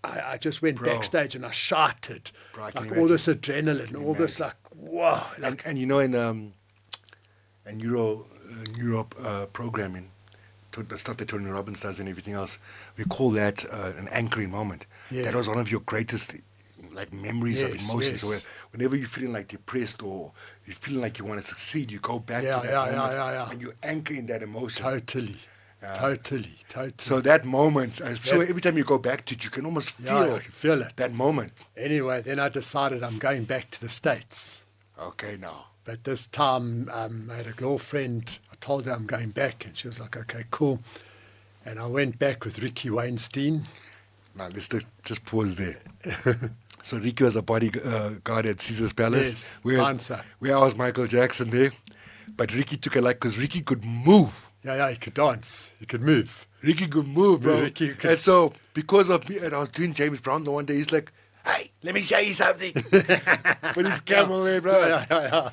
I just went backstage and I shouted, like all this adrenaline, all this like, wow. Like, and in neuro programming, the stuff that Tony Robbins does and everything else, we call that an anchoring moment. Yeah. That was one of your greatest memories of emotions. Yes. So whenever you're feeling like depressed or you're feeling like you want to succeed, you go back to that moment and you anchor in that emotion. Totally. So that moment, I'm sure every time you go back to it, you can almost feel it. That moment. Anyway, then I decided I'm going back to the States. Okay, now. But this time I had a girlfriend. I told her I'm going back, and she was like, okay, cool. And I went back with Ricky Weinstein. Now, let's just pause there. So Ricky was a bodyguard at Caesar's Palace. Yes, where I was Michael Jackson there. But Ricky took a because Ricky could move. Yeah, he could dance. He could move. Ricky could move, bro. And so, because of me, and I was doing James Brown the one day, he's like, hey, let me show you something. With his camel there, bro. Yeah.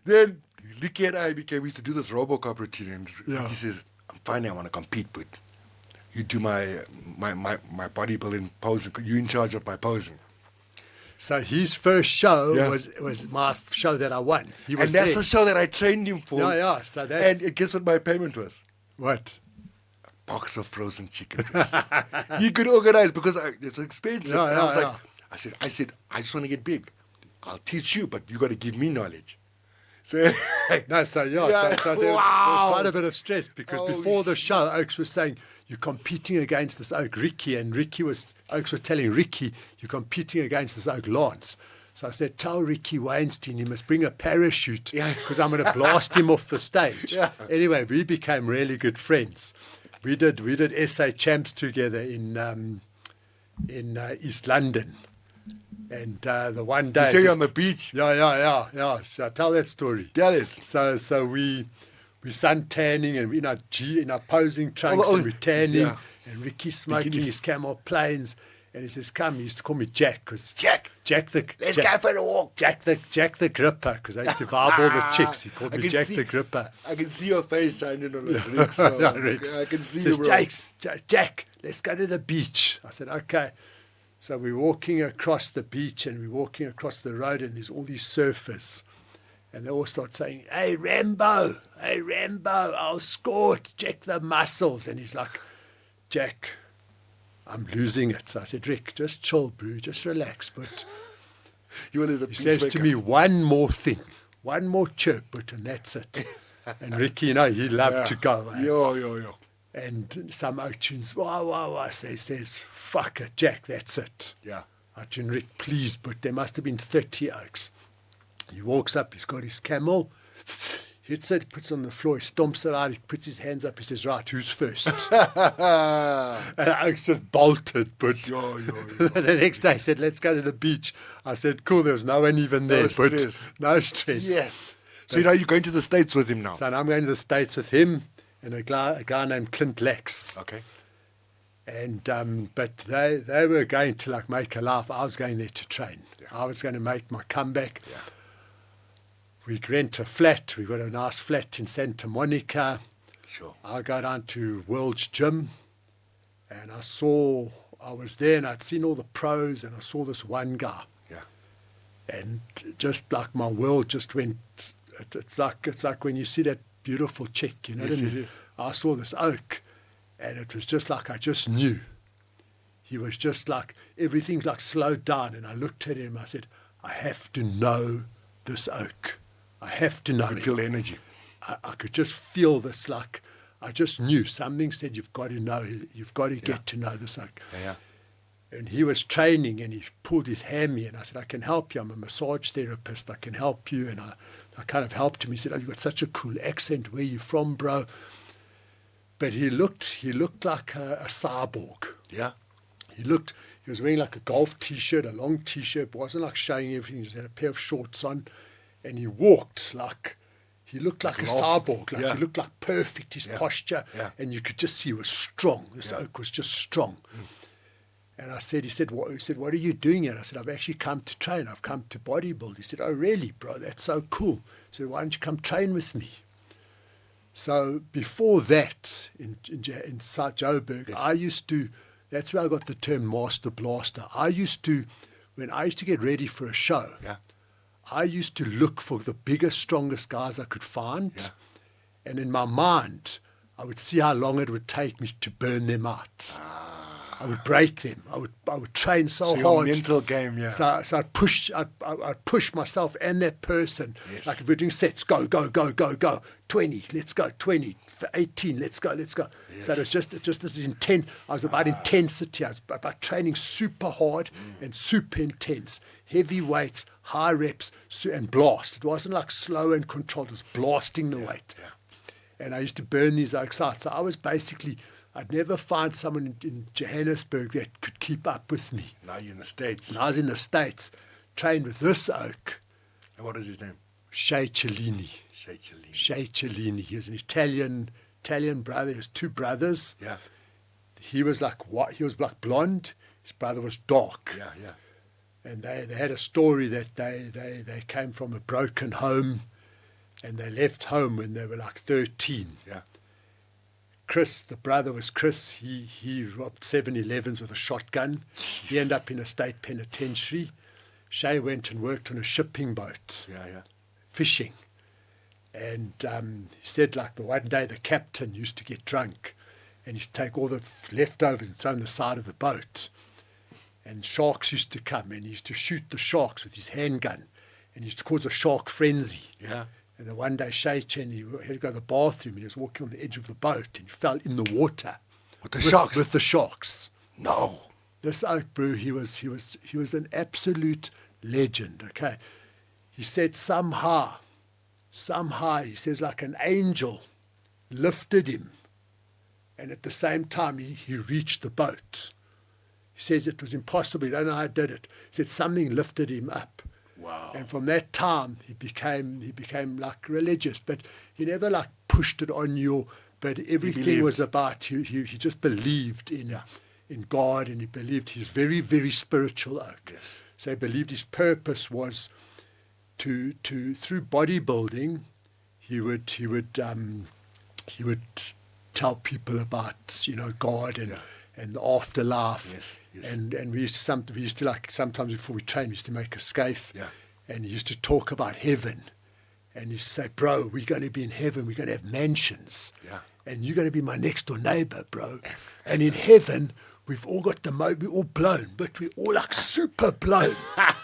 Then Ricky and I we used to do this RoboCop routine. And Ricky says, finally I want to compete, but you do my bodybuilding posing. You're in charge of my posing. So his first show was my show that I won. And that's the show that I trained him for. Yeah. And guess what my payment was? What? A box of frozen chicken breasts. He could organize because it's expensive. I said, I just want to get big. I'll teach you, but you got to give me knowledge. So there was quite a bit of stress because before the show, Oaks was saying, you're competing against this oak, Ricky, and Oaks were telling Ricky, you're competing against this oak, Lance. So I said, tell Ricky Weinstein he must bring a parachute because I'm going to blast him off the stage. Yeah. Anyway, we became really good friends. We did SA Champs together in East London. And the one day... You say on the beach? Yeah. Shall I tell that story? Tell it. So we sun tanning and in our posing trunks and we're tanning and Ricky's smoking his Camel Plains And he says, come. He used to call me Jack, because Let's go for a walk. Jack the Gripper, because I used to vibe all the chicks. He called me Jack the Gripper. I can see your face shining on those Ricks. I can see He you, says, bro. Jack, let's go to the beach. I said, okay. So we're walking across the beach and we're walking across the road, and there's all these surfers. And they all start saying, hey, Rambo, I'll score, check the muscles. And he's like, Jack, I'm losing it. So I said, Rick, just chill, bro, just relax. But he says to me, one more thing, one more chirp, but and that's it. And Ricky, he loved to go. Eh? Yo. And some tunes, wow, says, fuck it, Jack, that's it. Yeah. I tune Rick, please, but there must have been 30 oaks. He walks up, he's got his camel, hits it, puts it on the floor, he stomps it out, he puts his hands up, he says, right, who's first? And Oaks just bolted, but Yo. the next day he said, let's go to the beach. I said, cool, there was no one even there, but no stress. Yes. So you're going to the States with him now? So now I'm going to the States with him and a guy named Clint Lex. Okay. And but they were going to like make a laugh. I was going there to train. Yeah. I was going to make my comeback. Yeah. We rent a flat. We got a nice flat in Santa Monica. Sure. I go down to World's Gym, and I was there, and I'd seen all the pros, and I saw this one guy. Yeah. And just like my world just went. It's like when you see that beautiful chick, you know. Yes. I saw this oak. And it was just like I just knew. He was just like, everything like slowed down. And I looked at him, I said, I have to know this oak. I have to know him. You feel the energy. I could just feel this, like, I just knew. Something said, you've got to know, you've got to get to know this oak. Yeah. And he was training, and he pulled his hammy, and I said, I can help you. I'm a massage therapist. I can help you. And I kind of helped him. He said, oh, you've got such a cool accent. Where are you from, bro? But he looked like a cyborg. Yeah. He was wearing like a golf T-shirt, a long T-shirt, but wasn't like showing everything. He just had a pair of shorts on, and he walked like, he looked like a cyborg. Like he looked like perfect, his posture, and you could just see he was strong. This oak was just strong. And he said, what are you doing here? I said, I've actually come to train. I've come to bodybuild. He said, oh, really, bro? That's so cool. He said, why don't you come train with me? So before that, in South Joburg, that's where I got the term Master Blaster. When I used to get ready for a show, I used to look for the biggest, strongest guys I could find. Yeah. And in my mind, I would see how long it would take me to burn them out. I would break them. I would train so hard. Your mental game, yeah. So I'd push myself and that person. Yes. Like if we're doing sets, go. 20, let's go. 20, 18, let's go. Yes. So it was just this intent. I was about intensity. I was about training super hard and super intense. Heavy weights, high reps, and blast. It wasn't like slow and controlled. It was blasting the weight. Yeah. And I used to burn these oaks out. So I was basically... I'd never find someone in Johannesburg that could keep up with me. Now you're in the States. And I was in the States, trained with this oak. And what is his name? Shea Cellini. He was an Italian brother. He has two brothers. Yeah. He was like blonde. His brother was dark. Yeah. And they had a story that they came from a broken home, and they left home when they were like 13. Yeah. Chris, the brother was Chris, he robbed 7-Elevens with a shotgun. He ended up in a state penitentiary. Shay went and worked on a shipping boat, fishing. And he said like the one day the captain used to get drunk and he'd take all the leftovers and throw on the side of the boat. And sharks used to come and he used to shoot the sharks with his handgun and he used to cause a shark frenzy. Yeah. And then one day, he had to go to the bathroom, and he was walking on the edge of the boat, and he fell in the water. With the sharks? With the sharks. No. This oak brew, he was an absolute legend, okay? He said somehow, he says like an angel lifted him, and at the same time, he reached the boat. He says it was impossible, he don't know how he did it. He said something lifted him up. Wow. And from that time, he became like religious, but he never like pushed it on you. But everything was about he just believed in in God, and he believed he was very, very spiritual oak. Yes. So he believed his purpose was to through bodybuilding, he would tell people about, God and the afterlife. Yes, yes. And we used to like, sometimes before we trained, we used to make a scaife. Yeah. And he used to talk about heaven. And he used to say, bro, we're going to be in heaven. We're going to have mansions. Yeah. And you're going to be my next door neighbor, bro. And in heaven, we've all got we're all blown, but we're all like super blown.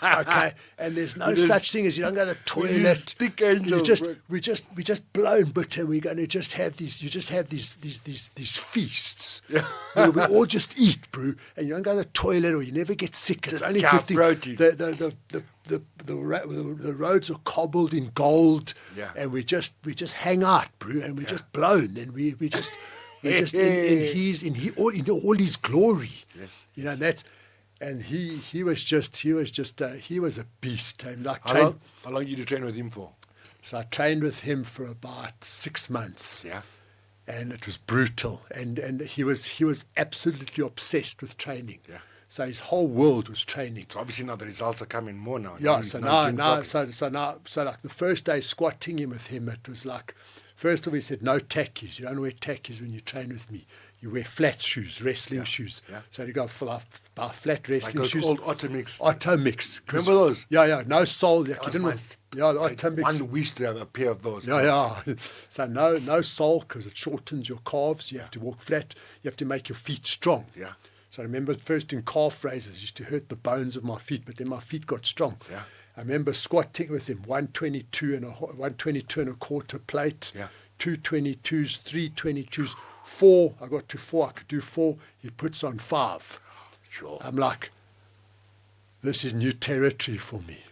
Okay? And there's no such thing as you don't go to the toilet. Stick angels, we just blown, but we're going to just have these feasts. Yeah. Where we all just eat, bro. And you don't go to the toilet or you never get sick. It's Just only cow good thing. protein. The roads are cobbled in gold, Yeah. and we just hang out, bro, and we're just blown, and we're just in all his glory. Yes. And that's, and he was a beast. And like How long did you train with him for? So I trained with him for about 6 months. Yeah. And it was brutal, and he was absolutely obsessed with training. Yeah. So his whole world was training. So obviously now the results are coming more now. Yeah, He's so doing now, properly. so like the first day squatting him with him, it was like, first of all, he said, no tackies. You don't wear tackies when you train with me. You wear flat shoes, wrestling shoes. Yeah. So you go buy flat Like wrestling those shoes. old Automix. Automix. Remember those? Yeah, no sole. That was The I Automix. one wish to have a pair of those. Yeah. So no sole, because it shortens your calves. You have to walk flat. You have to make your feet strong. Yeah. So I remember first in calf raises, used to hurt the bones of my feet, but then my feet got strong. Yeah. I remember squatting with him, 122 and a quarter plate, Yeah. 222s, 322s, 4. I got to 4. I could do 4. He puts on 5. Sure. I'm like, this is new territory for me.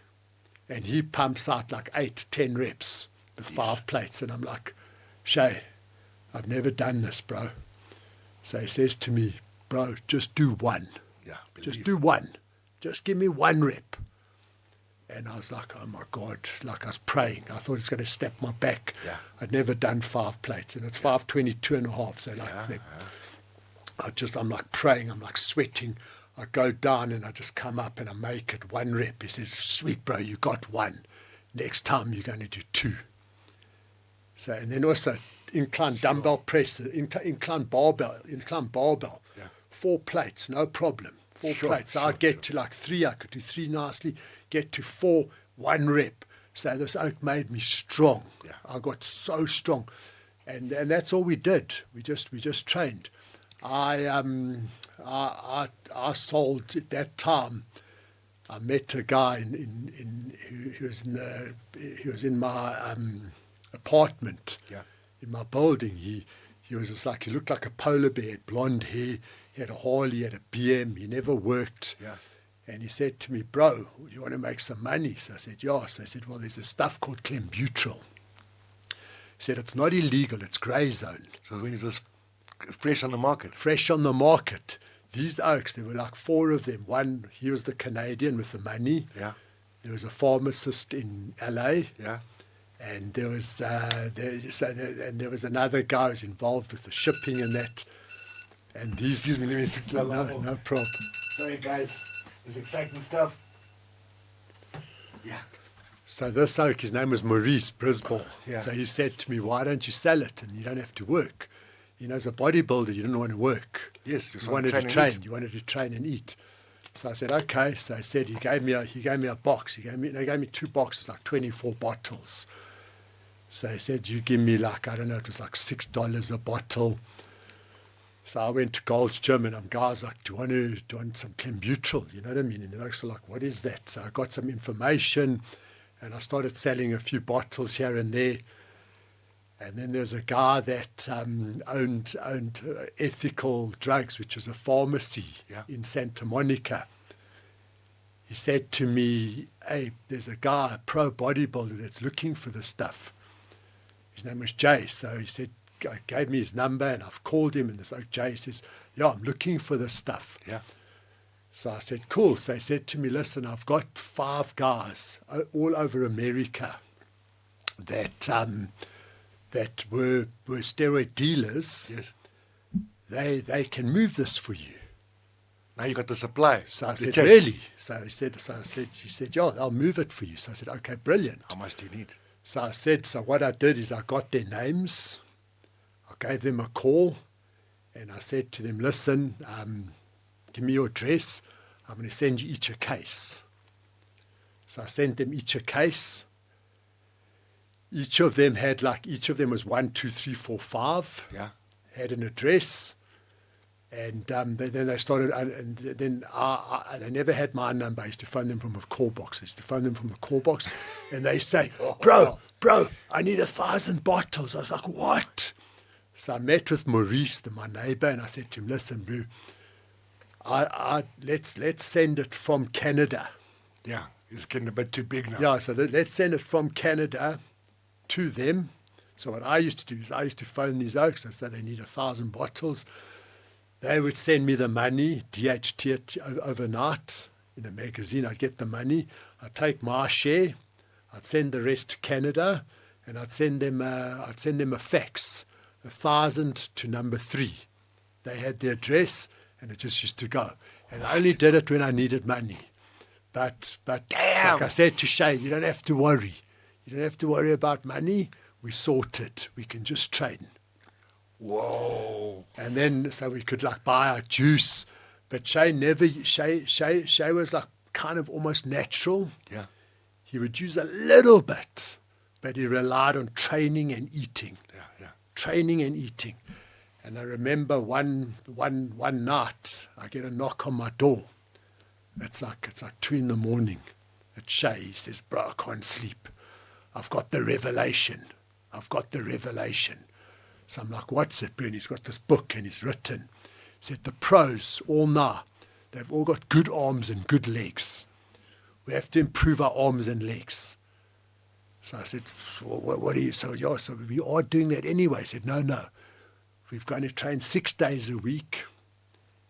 And he pumps out like 8, 10 reps with 5 plates. And I'm like, Shay, I've never done this, bro. So he says to me, bro, just do 1. Yeah. Just do 1. Just give me 1 rep. And I was like, oh my God, like I was praying. I thought it's going to snap my back. Yeah. I'd never done 5 plates, and it's 522 and a half. So like, I'm like praying, I'm like sweating. I go down and I just come up and I make it 1 rep. He says, sweet bro, you got 1. Next time you're going to do 2. So, and then also incline dumbbell press, incline barbell. Yeah. 4 plates, no problem. 4 plates. So I'd get to like 3. I could do 3 nicely. Get to 4, 1 rep. So this oak made me strong. Yeah. I got so strong, and that's all we did. We just trained. I sold at that time. I met a guy who was in my apartment. Yeah. In my building. He was just like, he looked like a polar bear, had blonde hair. He had a Harley, he had a BM. He never worked. Yeah. And he said to me, bro, you want to make some money? So I said, yes. I said, well, there's a stuff called clenbuterol. He said, it's not illegal, it's grey zone. So when it was fresh on the market. Fresh on the market. These oaks, there were like 4 of them. One, he was the Canadian with the money. Yeah. There was a pharmacist in LA. Yeah. And there was there was another guy who was involved with the shipping and that. And these, Excuse me, let me switch the alarm off. no problem. Sorry guys, there's exciting stuff. Yeah. So this oak, his name was Maurice Brisbane. Yeah. So he said to me, why don't you sell it and you don't have to work? As a bodybuilder, you didn't want to work. Yes, you wanted to train. You wanted to train and eat. So I said, okay. So I said, he gave me a box. He gave me 2 boxes, like 24 bottles. So he said, you give me like, I don't know, it was like $6 a bottle. So I went to Gold's Gym and guys like, do you want some clenbuterol? You know what I mean? And they're also like, what is that? So I got some information and I started selling a few bottles here and there. And then there's a guy that owned Ethical Drugs, which was a pharmacy in Santa Monica. He said to me, hey, there's a guy, a pro bodybuilder that's looking for this stuff. His name was Jay. So he said, gave me his number and I've called him and this Jay says, yeah, I'm looking for this stuff. Yeah. So I said, cool. So he said to me, listen, I've got 5 guys all over America that were steroid dealers. Yes. They can move this for you. Now you got the supply. So I the said, check. really? She said, yeah, I'll move it for you. So I said, okay, brilliant. How much do you need? So I said, so what I did is I got their names, I gave them a call, and I said to them, listen, give me your address, I'm going to send you each a case. So I sent them each a case. Each of them was 1, 2, 3, 4, 5. Yeah. Had an address. And then they started, and then they never had my number. I used to phone them from a call box. And they say, bro, I need 1,000 bottles. I was like, what? So I met with Maurice, my neighbor, and I said to him, listen, bro, let's send it from Canada. Yeah, it's getting a bit too big now. Yeah, so let's send it from Canada to them. So what I used to do is I used to phone these oaks. I said they need 1,000 bottles. They would send me the money, DHT it overnight in a magazine. I'd get the money. I'd take my share. I'd send the rest to Canada, and I'd send them a fax, 1,000 to number 3. They had the address, and it just used to go. And I only did it when I needed money. But Damn. like I said to Shay, you don't have to worry. You don't have to worry about money. We sort it. We can just train. Whoa. And then, so we could like buy our juice. But Shay was like kind of almost natural. Yeah. He would use a little bit, but he relied on training and eating. Yeah. Training and eating. And I remember one night, I get a knock on my door. It's like 2 a.m. It's Shay. He says, bro, I can't sleep. I've got the revelation. So I'm like, what's it, Ben? He's got this book and he's written. He said, the pros, all now, they've all got good arms and good legs. We have to improve our arms and legs. So I said, what are you? So we are doing that anyway. He said, no. We're going to train 6 days a week.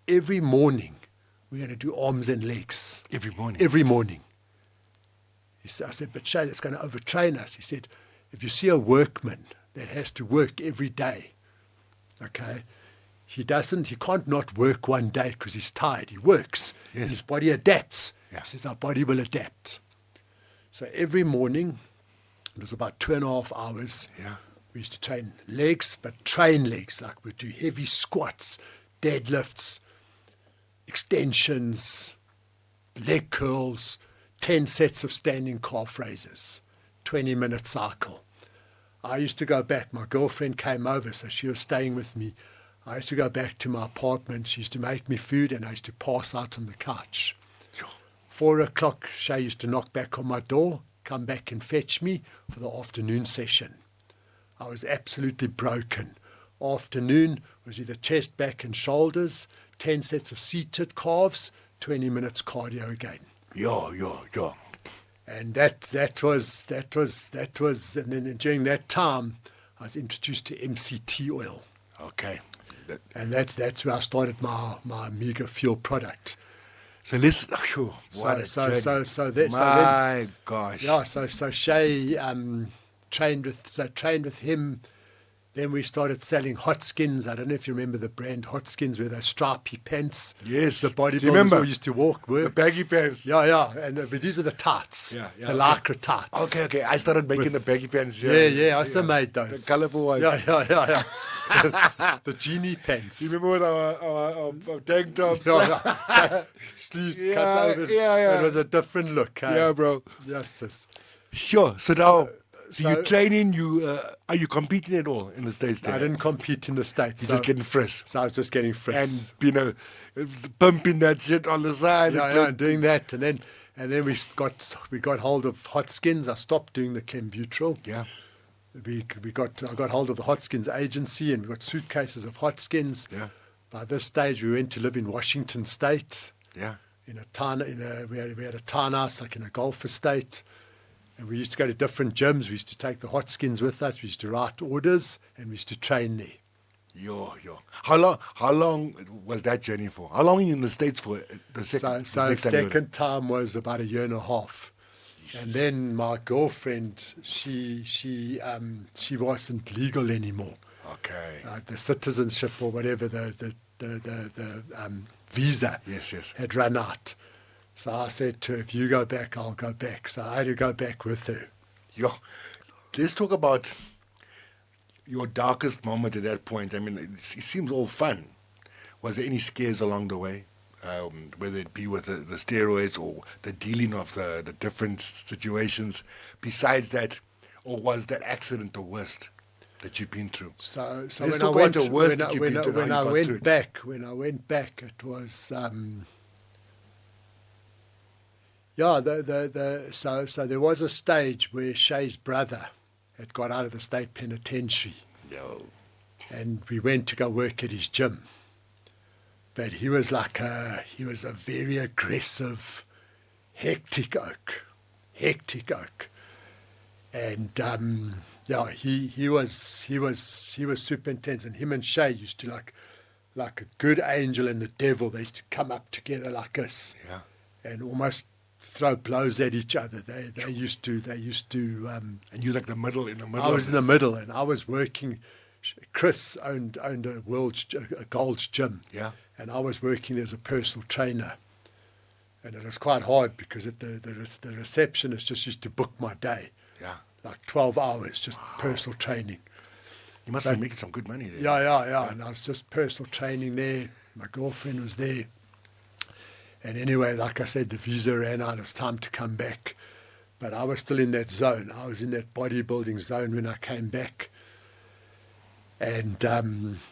Every morning, we're going to do arms and legs. Every morning? Every morning. I said, but Shay, that's going to overtrain us. He said, if you see a workman that has to work every day, okay, he can't not work one day because he's tired. He works. Yes. And his body adapts. Yeah. He says, our body will adapt. So every morning, it was about 2.5 hours. Yeah. We used to train legs, but train legs. Like we'd do heavy squats, deadlifts, extensions, leg curls, 10 sets of standing calf raises, 20-minute cycle. I used to go back. My girlfriend came over, so she was staying with me. I used to go back to my apartment. She used to make me food, and I used to pass out on the couch. 4 o'clock, Shay used to knock back on my door, come back and fetch me for the afternoon session. I was absolutely broken. Afternoon was either chest, back and shoulders, 10 sets of seated calves, 20 minutes cardio again. Yeah. And that was, and then during that time, I was introduced to MCT oil. Okay. And that's where I started my Omega Fuel product. So let's, gosh. Yeah, so Shay trained with him. Then we started selling hot skins. I don't know if you remember the brand Hot Skins, where those stripy pants. Yes. The Do you remember? bodybuilders all used to walk with. The baggy pants. Yeah. But these were the tights. Yeah. The lycra tights. Okay. I started making the baggy pants. Yeah. I also made those. The colourful ones. Yeah. the genie pants. You remember with our tank tops? Sleeves Yeah, cut over. yeah. It was a different look. Hey? Yeah, bro. Yes, sis. Sure. So now, So- you training? Are you competing at all in the States? I didn't compete in the States. You're just getting fresh. So I was just getting fresh. And, pumping that shit on the side. and doing that. And then we got hold of Hot Skins. I stopped doing the Clenbuterol. Yeah. I got hold of the Hot Skins agency, and we got suitcases of Hot Skins. Yeah. By this stage, we went to live in Washington State. Yeah. We had a townhouse like in a golf estate, and we used to go to different gyms. We used to take the Hot Skins with us. We used to write orders, and we used to train there. Yo. How long was that journey for? How long were you in the States for? The second. So the second time was about 1.5 years. And then my girlfriend, she wasn't legal anymore. Okay. The citizenship or whatever, the visa Yes. had run out. So I said to her, if you go back, I'll go back. So I had to go back with her. Yo, let's talk about your darkest moment at that point. I mean, it seems all fun. Was there any scares along the way? Whether it be with the steroids or the dealing of the different situations. Besides that, or was that accident the worst that you've been through? So Let's when I talk went, about the worst that you've been through and when how I you got through it. when I went back, it was so there was a stage where Shay's brother had got out of the state penitentiary, and we went to go work at his gym. But he was a very aggressive, hectic oak, and he was super intense. And him and Shay used to like a good angel and the devil. They used to come up together like this, and almost throw blows at each other. They used to. And you like the middle in the middle. I was in the middle, and I was working. Chris owned a Gold's gym. Yeah. And I was working as a personal trainer, and it was quite hard because the receptionist just used to book my day, like 12 hours, just personal training. You must be making some good money there. Yeah. And I was just personal training there. My girlfriend was there, and anyway, like I said, the visa ran out. It was time to come back, but I was still in that zone. I was in that bodybuilding zone when I came back. And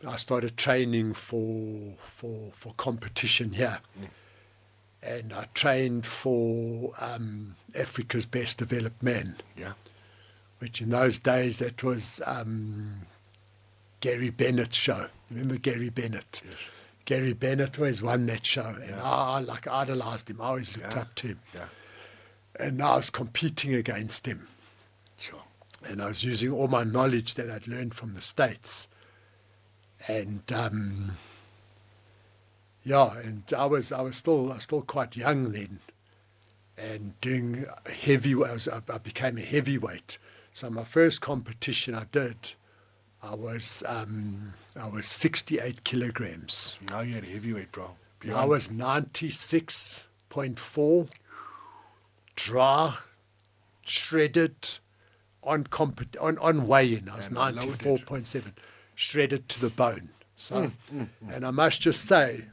I started training for competition here. And I trained for Africa's Best Developed Man. Yeah. Which in those days, that was Gary Bennett's show. Remember Gary Bennett? Yes. Gary Bennett always won that show. And I idolized him. I always looked up to him. Yeah. And I was competing against him. Sure. And I was using all my knowledge that I'd learned from the States. And and I was still quite young then, and doing I became a heavyweight. So my first competition I did, I was 68 kilograms. Now you're at heavyweight, bro. I was 96.4, dry, shredded. On weigh-in, I was 94.7, shredded to the bone. So, and I must just say,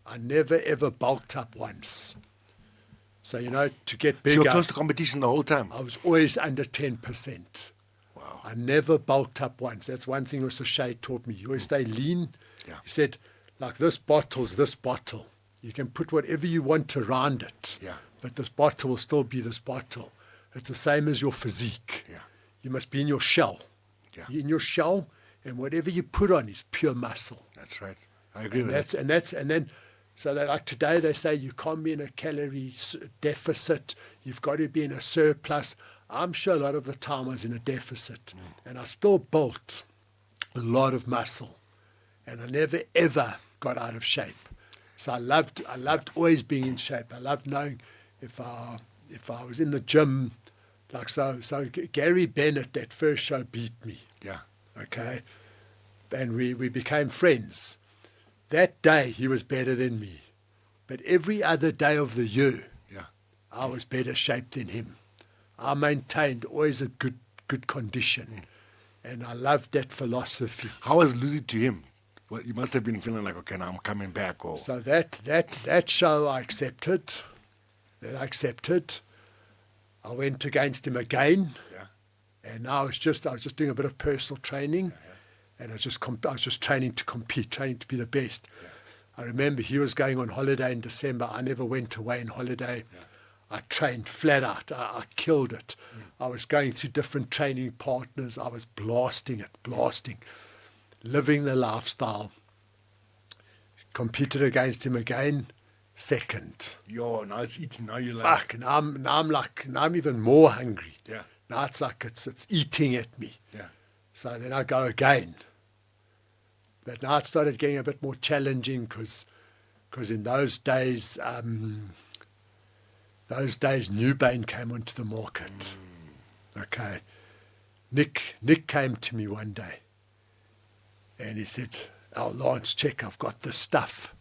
I never ever bulked up once. So to get bigger, So you're close to competition the whole time. I was always under 10%. Wow. I never bulked up once. That's one thing also Shay taught me. You always stay lean. Yeah. He said, like this bottle's this bottle. You can put whatever you want around it. Yeah. But this bottle will still be this bottle. It's the same as your physique. Yeah. You must be in your shell. Yeah. You're in your shell, and whatever you put on is pure muscle. That's right. I agree with that. And then, so that like today they say you can't be in a calorie deficit. You've got to be in a surplus. I'm sure a lot of the time I was in a deficit, and I still built a lot of muscle, and I never ever got out of shape. So I loved always being in shape. I loved knowing if I was in the gym. Like so Gary Bennett, that first show beat me. Yeah. Okay. And we became friends. That day he was better than me. But every other day of the year, I was better shaped than him. I maintained always a good condition. And I loved that philosophy. How was losing to him? Well, you must have been feeling like, okay, now I'm coming back. Or So that show I accepted. I went against him again, and I was just doing a bit of personal training, and I was just training to compete, training to be the best. I remember he was going on holiday in December. I never went away on holiday. I trained flat out. I killed it. I was going through different training partners. I was blasting, living the lifestyle. Competed against him again. Second. Yo, now it's eating. Now you're like, fuck. Now I'm even more hungry. Yeah. Now it's like it's eating at me. Yeah. So then I go again. But now it started getting a bit more challenging because in those days Newbane came onto the market. Okay. Nick came to me one day, and he said, "Oh, Lance, check, I've got this stuff."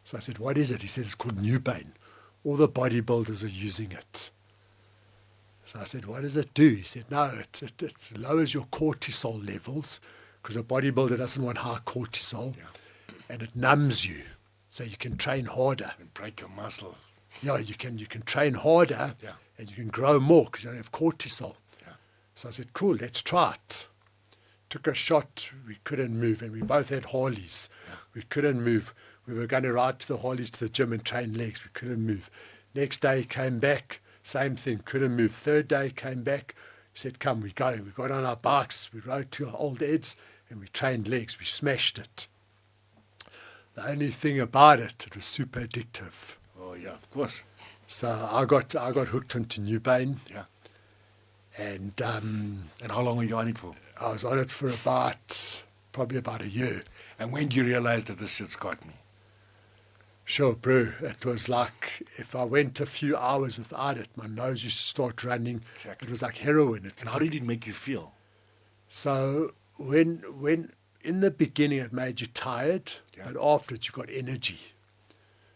So I said, what is it? He says, it's called Newbane. All the bodybuilders are using it. So I said, what does it do? He said, no, it lowers your cortisol levels because a bodybuilder doesn't want high cortisol, and it numbs you so you can train harder. And break your muscle. Yeah, you can train harder and you can grow more because you don't have cortisol. Yeah. So I said, cool, let's try it. Took a shot, we couldn't move, and we both had Harleys. Yeah. We couldn't move. We were going to ride to the Harleys to the gym and train legs. We couldn't move. Next day, came back, same thing, couldn't move. Third day, came back, said, come, we go. We got on our bikes, we rode to our old Eds, and we trained legs. We smashed it. The only thing about it, it was super addictive. Oh, yeah, of course. So I got hooked onto Newbane. Yeah. And how long were you on it for? I was on it for probably about a year. And when did you realize that this shit's got me? Sure, bro. It was like if I went a few hours without it, my nose used to start running. Exactly. It was like heroin. And how did it make you feel? So when in the beginning it made you tired, but afterwards you got energy.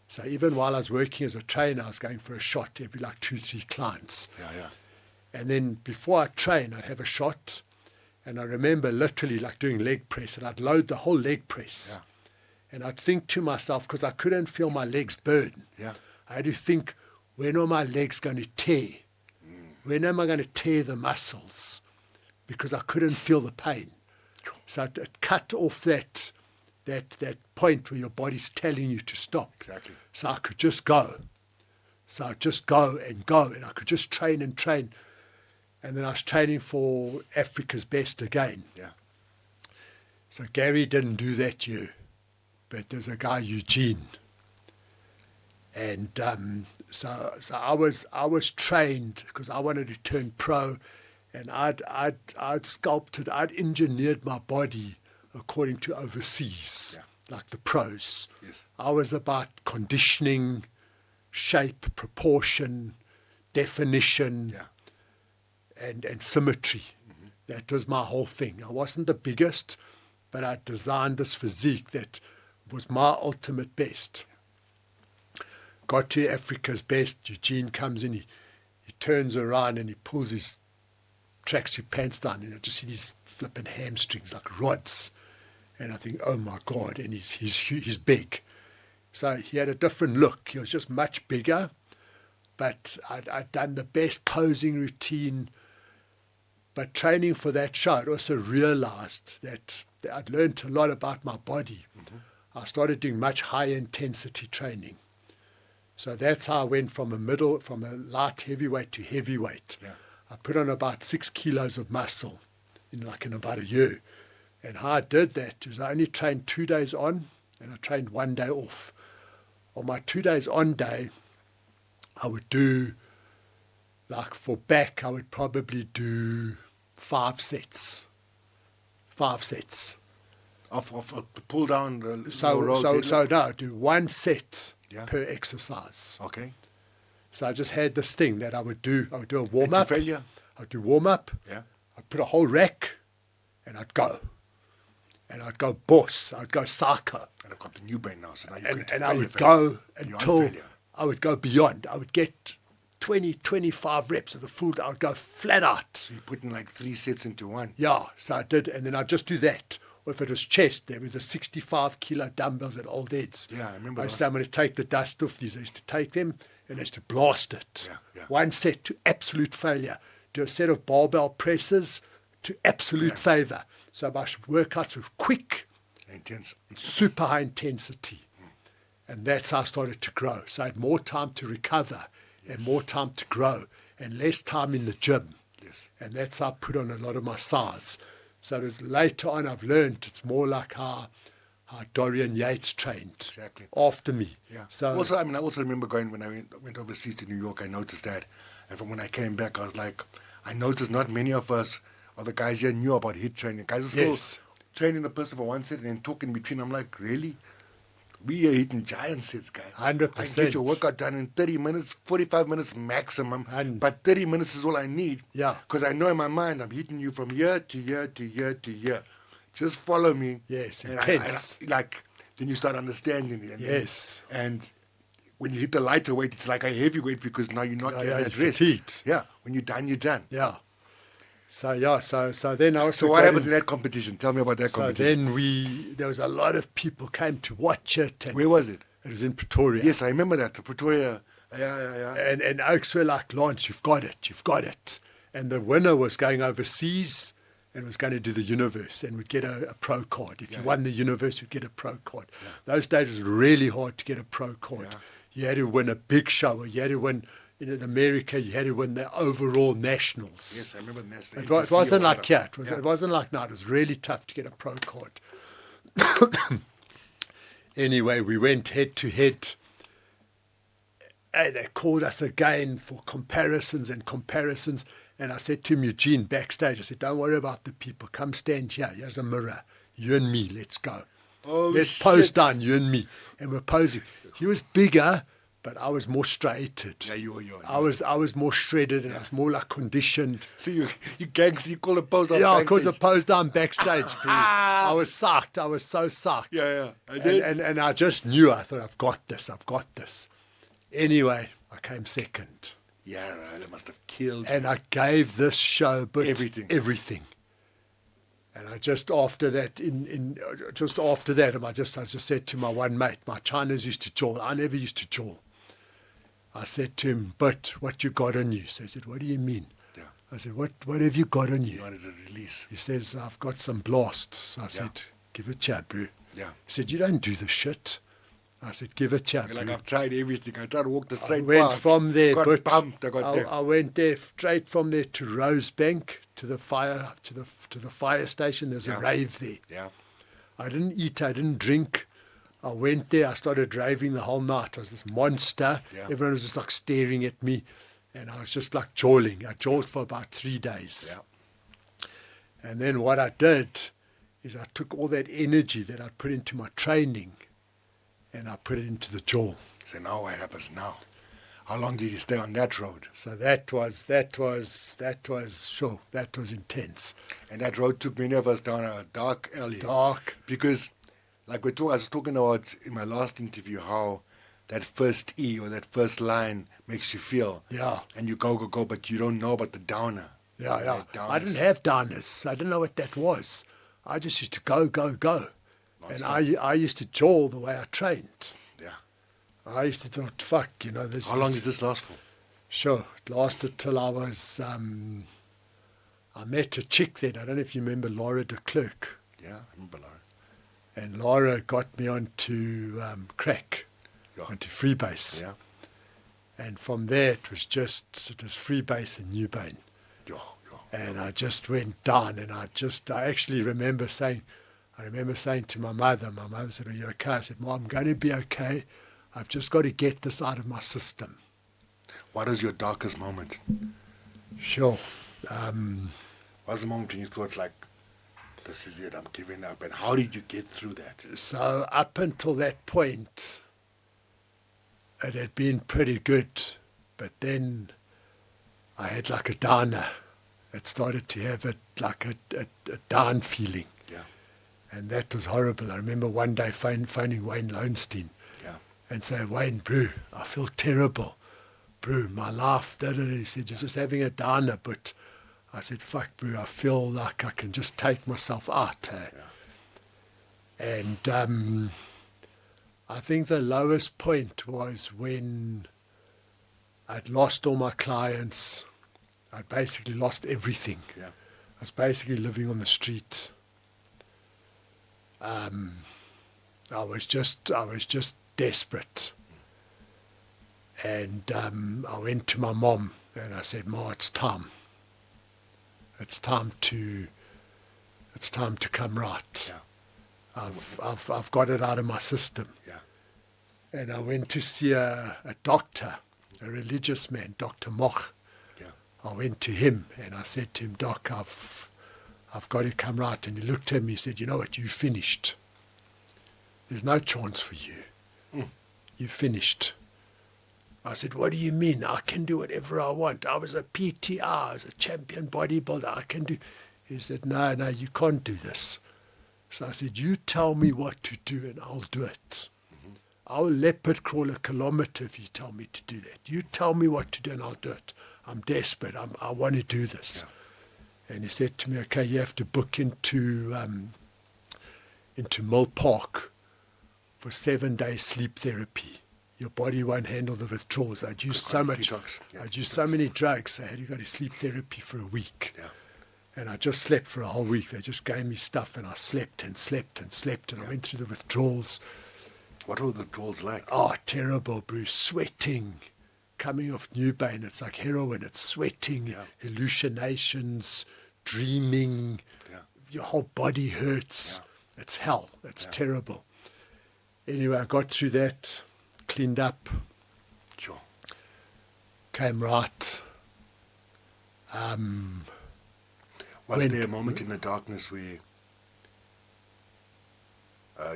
So even while I was working as a trainer, I was going for a shot every like 2-3 clients. Yeah. And then before I train, I'd have a shot. And I remember literally like doing leg press, and I'd load the whole leg press. Yeah. And I'd think to myself, because I couldn't feel my legs burn, Yeah. I had to think, when are my legs going to tear? When am I going to tear the muscles? Because I couldn't feel the pain. So it cut off that point where your body's telling you to stop. Exactly. So I could just go. So I'd just go, and I could just train and train. And then I was training for Africa's Best again. Yeah. So Gary didn't do that year, but there's a guy, Eugene. And so I was trained because I wanted to turn pro, and I'd sculpted, I'd engineered my body according to overseas, like the pros. Yes. I was about conditioning, shape, proportion, definition, and symmetry. Mm-hmm. That was my whole thing. I wasn't the biggest, but I designed this physique that was my ultimate best. Got to Africa's Best, Eugene comes in, he turns around and he pulls his tracksuit pants down, and I just see these flipping hamstrings like rods. And I think, oh my God, and he's big. So he had a different look. He was just much bigger, but I'd done the best posing routine. But training for that show, I also realized that I'd learned a lot about my body. Mm-hmm. I started doing much higher intensity training. So that's how I went from a light heavyweight to heavyweight. Yeah. I put on about 6 kilos of muscle in about a year. And how I did that is I only trained 2 days on and I trained 1 day off. On my 2 days on day, I would do, like for back, I would probably do 5 sets. 5 sets. Of pull down? So no, I do 1 set per exercise. Okay. So I just had this thing that I would do a warm-up. Failure? I'd do warm-up. Yeah. I'd put a whole rack and I'd go. And I'd go boss. I'd go psycho. And I've got the Newbane now, so now you're and I would go until I would go beyond. I would get 20, 25 reps of the full. I would go flat out. So you're putting like 3 sets into one. Yeah, so I did, and then I'd just do that. Or if it was chest, there were the 65-kilo dumbbells at Old Eds. Yeah, I remember. I used to, I'm going to take the dust off these. I used to take them and I used to blast it. Yeah. 1 set to absolute failure. Do a set of barbell presses to absolute failure. So my workouts were quick, intense, super high intensity. And that's how I started to grow. So I had more time to recover and more time to grow and less time in the gym. Yes. And that's how I put on a lot of my size. So it was later on I've learned it's more like how Dorian Yates trained after me. Yeah. So I also remember going when I went overseas to New York, I noticed that. And from when I came back, I was like, I noticed not many of us or the guys here knew about HIIT training. Guys are still training a person for 1 set and then talking between. I'm like, really? We are hitting giant sets, guys. 100%. I get your workout done in 30 minutes, 45 minutes maximum. But 30 minutes is all I need. Yeah. Because I know in my mind I'm hitting you from year to year to year to year. Just follow me. Yes, and intense. like then you start understanding it. Yes. And when you hit the lighter weight, it's like a heavy weight because now you're not getting that you're rest. fatigued. Yeah, when you're done, you're done. Yeah. So then I also So what happens in that competition? Tell me about that competition. So then there was a lot of people came to watch it. And where was it? It was in Pretoria. Yes, I remember that. Pretoria. Yeah. And Oaks were like, Lance, you've got it. And the winner was going overseas and was going to do the universe and would get a pro card. If you won the universe, you'd get a pro card. Yeah. Those days it was really hard to get a pro card. Yeah. You had to win a big show. You had to win, in America, you had to win the overall nationals. Yes, I remember the nationals. It wasn't like here. It wasn't like now. It was really tough to get a pro card. Anyway, we went head to head. And they called us again for comparisons. And I said to him, Eugene, backstage, I said, don't worry about the people. Come stand here. Here's a mirror. You and me, let's go. Let's pose down, you and me. And we're posing. He was bigger, but I was more striated. Yeah, you were. I was more shredded and I was more like conditioned. So you gangster, you call a pose down backstage? Yeah, I called a pose down backstage, bro. I was sucked. I was so sucked. Yeah. And I just knew, I thought, I've got this. Anyway, I came second. Yeah, right. They must have killed. And I gave this show everything. And I just after that, I just said to my one mate, my Chinese used to jaw. I never used to jaw. I said to him, but what you got on you? So he said, what do you mean? Yeah. I said, what have you got on you? You wanted a release. He says, I've got some blasts. So I said, give it chat, bro. Yeah. He said, you don't do the shit. I said, give it chat. Like, I've tried everything. I tried to walk the straight path. I went from there, got bumped. I went there straight from there to Rosebank, to the fire station. There's a rave there. Yeah. I didn't eat. I didn't drink. I went there. I started raving the whole night. I was this monster. Yeah. Everyone was just like staring at me, and I was just like jawling. I jawled for about 3 days. Yeah. And then what I did is I took all that energy that I'd put into my training, and I put it into the jaw. So now what happens now? How long did you stay on that road? So that was intense. And that road took many of us down a dark alley. Because, like I was talking about in my last interview, how that first E or that first line makes you feel. Yeah. And you go, but you don't know about the downer. Yeah. I didn't have downers. I didn't know what that was. I just used to go. And I used to jaw the way I trained. Yeah. I used to thought, fuck, this. How long did this last for? Sure. It lasted till I was, I met a chick then. I don't know if you remember Laura de Klerk. Yeah, I remember Laura. And Laura got me onto crack, onto freebase. Yeah. And from there, it was freebase and Newbane. And I just went down, and I actually remember saying to my mother said, are you okay? I said, Mom, I'm going to be okay. I've just got to get this out of my system. What was your darkest moment? Sure. What was the moment when you thought, like, this is it, I'm giving up? And how did you get through that? So up until that point, it had been pretty good. But then I had like a downer. It started to have a down feeling. Yeah. And that was horrible. I remember one day phoning Wayne Lowenstein and saying, Wayne, bro, I feel terrible. Bro, my life, he said, you're just having a downer. But I said, fuck, bro, I feel like I can just take myself out. Yeah. And I think the lowest point was when I'd lost all my clients. I'd basically lost everything. Yeah. I was basically living on the street. I was just desperate. And I went to my mom and I said, Ma, it's time. It's time to come right. Yeah. I've got it out of my system. Yeah. And I went to see a doctor, a religious man, Dr. Moch. I went to him and I said to him, Doc, I've got to come right. And he looked at me and said, you know what, you finished. There's no chance for you. You finished. I said, what do you mean? I can do whatever I want. I was a PTR, I was a champion bodybuilder. I can do. He said, no, you can't do this. So I said, you tell me what to do and I'll do it. I'll leopard crawl a kilometre if you tell me to do that. You tell me what to do and I'll do it. I'm desperate. I want to do this. Yeah. And he said to me, okay, you have to book into Mill Park for 7 days sleep therapy. Your body won't handle the withdrawals. I'd used so much. I'd used so many drugs. I had to go to sleep therapy for a week. Yeah. And I just slept for a whole week. They just gave me stuff and I slept and slept and slept. And I went through the withdrawals. What were the withdrawals like? Oh, terrible, Bruce. Sweating. Coming off Newbane, it's like heroin. It's sweating, hallucinations, dreaming. Yeah. Your whole body hurts. Yeah. It's hell. It's terrible. Anyway, I got through that, cleaned up. Sure. Came right. Was there a moment in the darkness where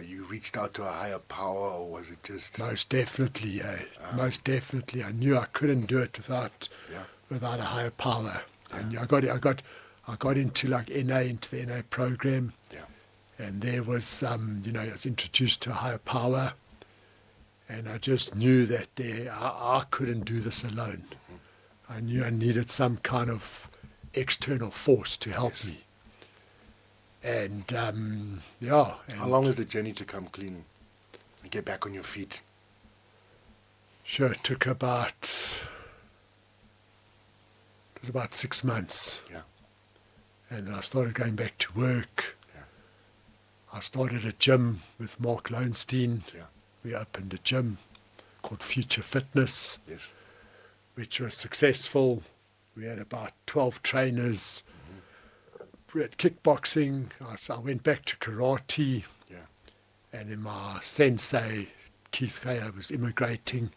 you reached out to a higher power, or was it just... Most definitely, most definitely. I knew I couldn't do it without a higher power. Yeah. And I got into like into the NA program. Yeah. And there was, I was introduced to a higher power. And I just knew that I couldn't do this alone. Mm-hmm. I knew I needed some kind of external force to help me. And, How long is the journey to come clean and get back on your feet? Sure, it took about 6 months. Yeah. And then I started going back to work. Yeah. I started a gym with Mark Lowenstein. Yeah. We opened a gym called Future Fitness, which was successful. We had about 12 trainers. We had kickboxing. I went back to karate. Yeah. And then my sensei, Keith Kaya, was immigrating.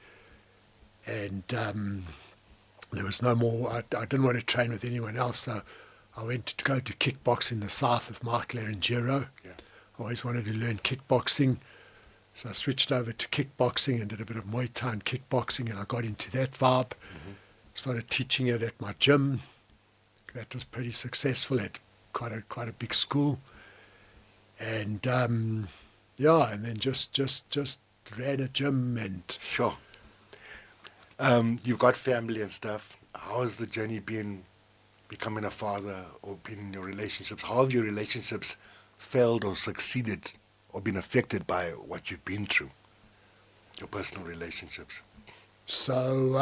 And there was no more. I didn't want to train with anyone else, so I went to go to kickboxing in the south with Michael Erangero. Yeah. I always wanted to learn kickboxing. So I switched over to kickboxing and did a bit of Muay Thai and kickboxing, and I got into that vibe. Mm-hmm. Started teaching it at my gym. That was pretty successful at quite a big school. And and then just ran a gym and... Sure. You've got family and stuff. How has the journey been becoming a father or been in your relationships? How have your relationships failed or succeeded or been affected by what you've been through? Your personal relationships. So,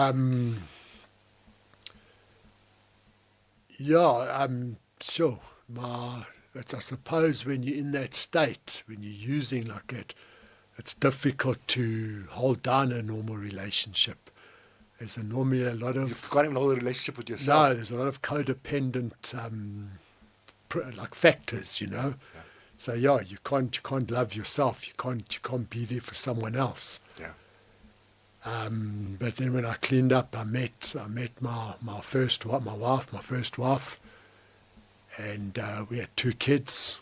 sure. I suppose when you're in that state, when you're using like that, it's difficult to hold down a normal relationship. There's normally a lot of... You can't even hold a relationship with yourself. No, there's a lot of codependent factors, Yeah. So you can't love yourself. You can't be there for someone else. Yeah. But then when I cleaned up, I met my first wife, and we had 2 kids.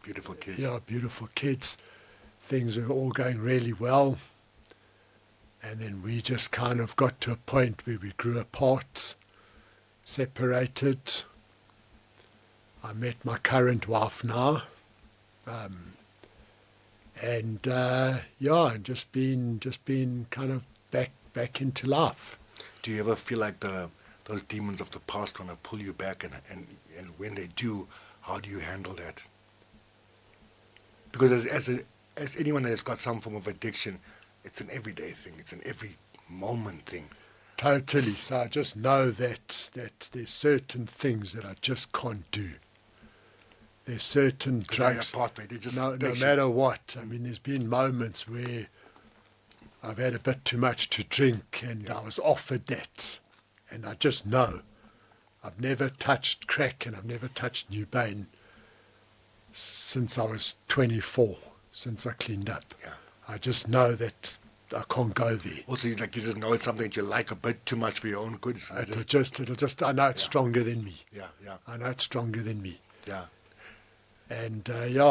Beautiful kids. Yeah, beautiful kids. Things were all going really well. And then we just kind of got to a point where we grew apart, separated. I met my current wife now. And just been kind of back into life. Do you ever feel like those demons of the past want to pull you back, and when they do, how do you handle that? Because as anyone that has got some form of addiction, it's an everyday thing. It's an every moment thing. Totally. So I just know that there's certain things that I just can't do. There's certain drugs. No matter what. I mean, there's been moments where I've had a bit too much to drink and I was offered that. And I just know. I've never touched crack and I've never touched Newbane since I was 24, since I cleaned up. Yeah. I just know that I can't go there. Also, you just know it's something that you like a bit too much for your own good. It'll just, I know it's stronger than me. Yeah. I know it's stronger than me. Yeah. And,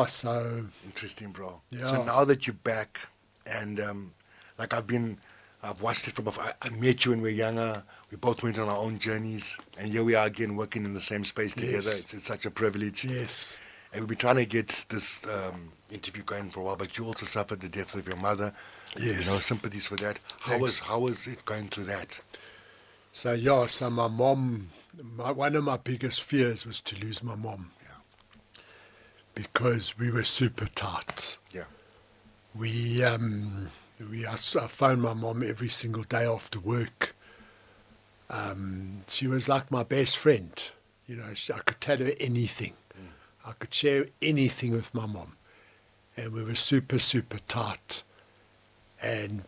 so... Interesting, bro. Yeah. So now that you're back, and I've watched it from afar. I met you when we were younger. We both went on our own journeys, and here we are again working in the same space together. It's such a privilege. Yes. And we've been trying to get this interview going for a while, but you also suffered the death of your mother. Yes. Sympathies for that. How was it going through that? So my mom, one of my biggest fears was to lose my mom. Yeah. Because we were super tight. Yeah. I phoned my mom every single day after work. She was like my best friend. I could tell her anything. I could share anything with my mom. And we were super, super tight. And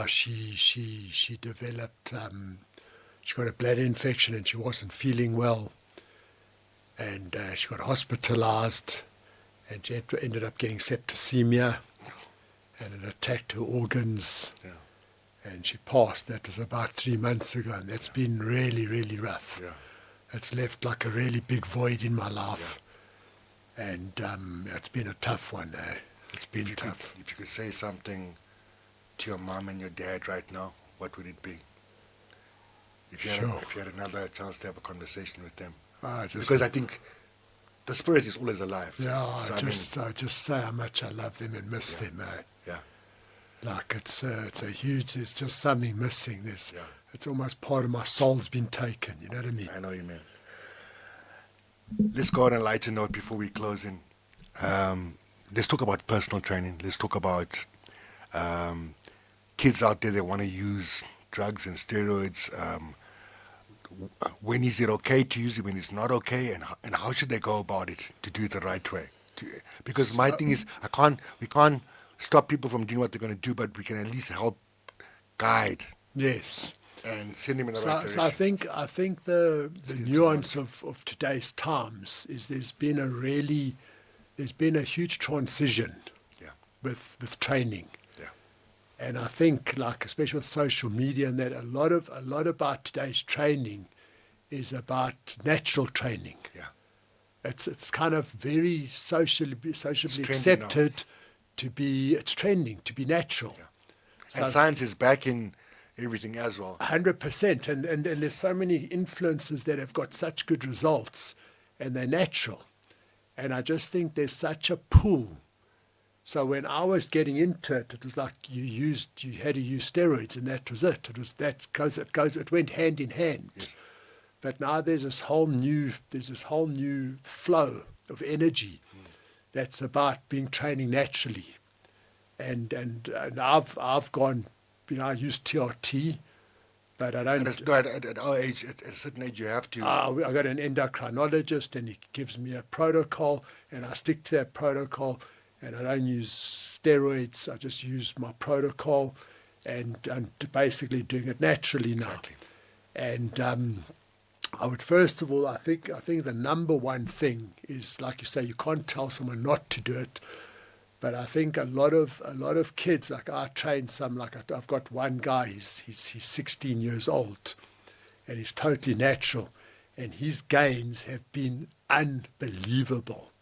she developed, she got a bladder infection and she wasn't feeling well. And she got hospitalized and she ended up getting septicemia and it attacked her organs. Yeah. And she passed. That was about 3 months ago, and that's been really, really rough. Yeah. It's left like a really big void in my life. Yeah. And it's been a tough one. It's been tough. If you could say something to your mom and your dad right now, what would it be? If you had another chance to have a conversation with them. Because I think the spirit is always alive. Yeah, so I just say how much I love them and miss them. Yeah. Like it's a huge. There's just something missing. It's almost part of my soul's been taken. You know what I mean? I know what you mean. Let's go on a lighter note before we close in. Let's talk about personal training. Let's talk about kids out there that want to use drugs and steroids. When is it okay to use it? When it's not okay, and how should they go about it to do it the right way? Because my thing is, we can't stop people from doing what they're going to do, but we can at least help guide. Yes. And send them in the right direction. So I think the nuance of today's times is there's been a huge transition with training. Yeah. And I think, like especially with social media and that, a lot about today's training is about natural training. Yeah. It's kind of very socially accepted it's trending to be natural. Yeah. So, and science is backing everything as well. 100%. And there's so many influences that have got such good results and they're natural. And I just think there's such a pull. So when I was getting into it, it was like you had to use steroids and that was it. It went hand in hand. Yes. But now there's this whole new flow of energy that's about being training naturally. And I've gone, I use TRT, but I don't. At our age, at a certain age, you have to. I got an endocrinologist, and he gives me a protocol, and I stick to that protocol, and I don't use steroids. I just use my protocol, and I'm basically doing it naturally now. Exactly. And I would first of all, I think the number one thing is, like you say, you can't tell someone not to do it. But I think a lot of kids, like I train some, like I've got one guy, he's 16 years old, and he's totally natural, and his gains have been unbelievable,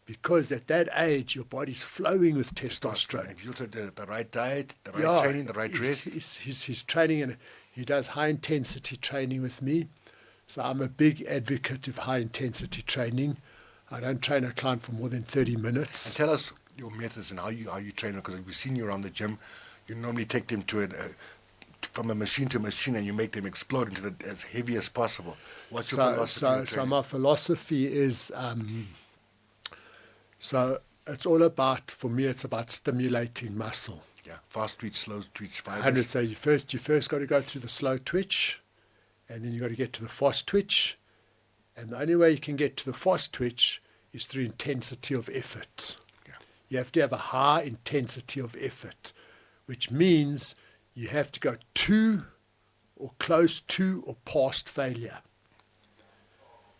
because at that age your body's flowing with testosterone. If you do the right diet, the right training, the right rest. He's training, and he does high intensity training with me, so I'm a big advocate of high intensity training. I don't train a client for more than 30 minutes. And tell us your methods and how you train them, because we've seen you around the gym. You normally take them to from a machine to a machine, and you make them explode into as heavy as possible. What's your philosophy? So my philosophy is, so it's all about, for me, it's about stimulating muscle. Yeah, fast twitch, slow twitch, fibers. So you first got to go through the slow twitch, and then you got to get to the fast twitch, and the only way you can get to the fast twitch is through intensity of effort. You have to have a high intensity of effort, which means you have to go to or close to or past failure.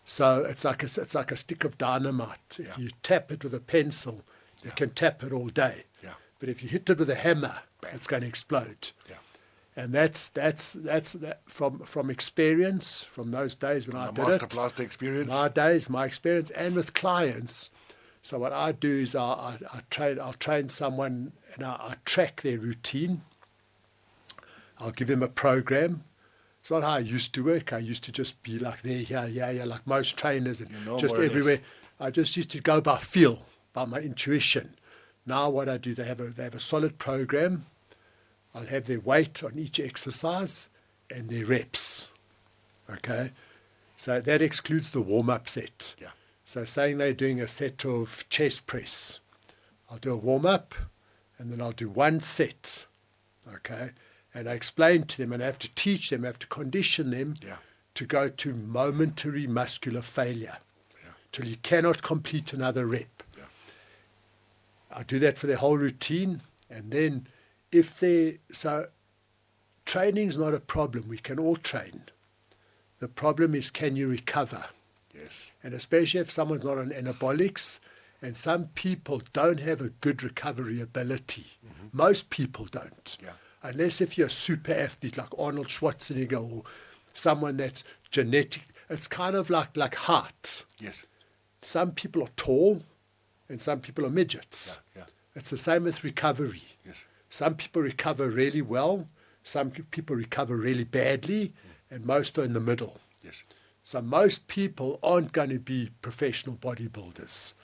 So it's like a stick of dynamite. If you tap it with a pencil, you can tap it all day. Yeah. But if you hit it with a hammer, it's going to explode. Yeah. And that's from experience, from those days when I did it. Master experience. My experience, and with clients. So what I do is I'll train someone, and I track their routine. I'll give them a program. It's not how I used to work. I used to just be like there, here, like most trainers and just everywhere. I just used to go by feel, by my intuition. Now what I do, they have a solid program. I'll have their weight on each exercise and their reps. Okay? So that excludes the warm-up set. Yeah. So saying they're doing a set of chest press, I'll do a warm-up and then I'll do one set. Okay? And I explain to them, and I have to teach them, I have to condition them to go to momentary muscular failure till you cannot complete another rep. Yeah. I do that for their whole routine, and then so training's not a problem. We can all train. The problem is, can you recover? Yes. And especially if someone's not on anabolics, and some people don't have a good recovery ability. Mm-hmm. Most people don't. Yeah. Unless if you're a super athlete like Arnold Schwarzenegger or someone that's genetic. It's kind of like height. Yes. Some people are tall and some people are midgets. Yeah. It's the same with recovery. Yes. Some people recover really well, some people recover really badly, and most are in the middle. Yes. So most people aren't going to be professional bodybuilders.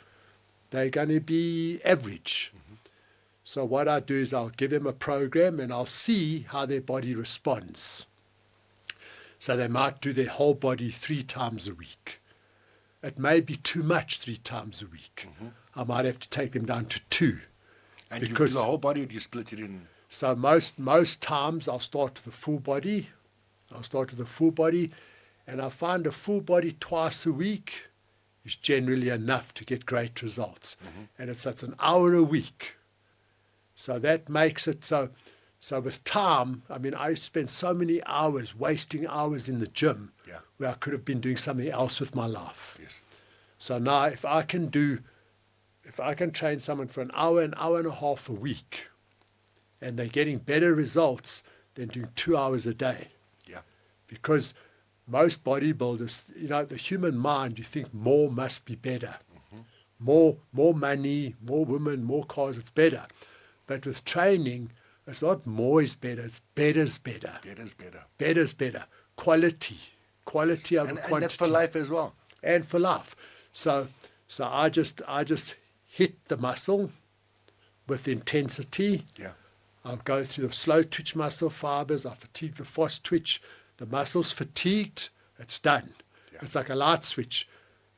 They're going to be average. Mm-hmm. So what I do is I'll give them a program and I'll see how their body responds. So they might do their whole body 3 times a week. It may be too much 3 times a week. Mm-hmm. I might have to take them down to 2. And you do the whole body, or do you split it in? So most times I'll start with the full body. And I find a full body twice a week is generally enough to get great results. Mm-hmm. And it's an hour a week. So that makes it so with time, I mean, I spend so many hours, wasting hours in the gym where I could have been doing something else with my life. Yes. So now if I can train someone for an hour and a half a week, and they're getting better results than doing 2 hours a day. Yeah. Because most bodybuilders, the human mind, you think more must be better. Mm-hmm. More money, more women, more cars, it's better. But with training, it's not more is better, it's better's better. Better's better. Better's better. Quality over quantity. And that's for life as well. And for life. So I just hit the muscle with intensity. Yeah. I'll go through the slow twitch muscle fibers. I fatigue the fast twitch. The muscle's fatigued. It's done. Yeah. It's like a light switch.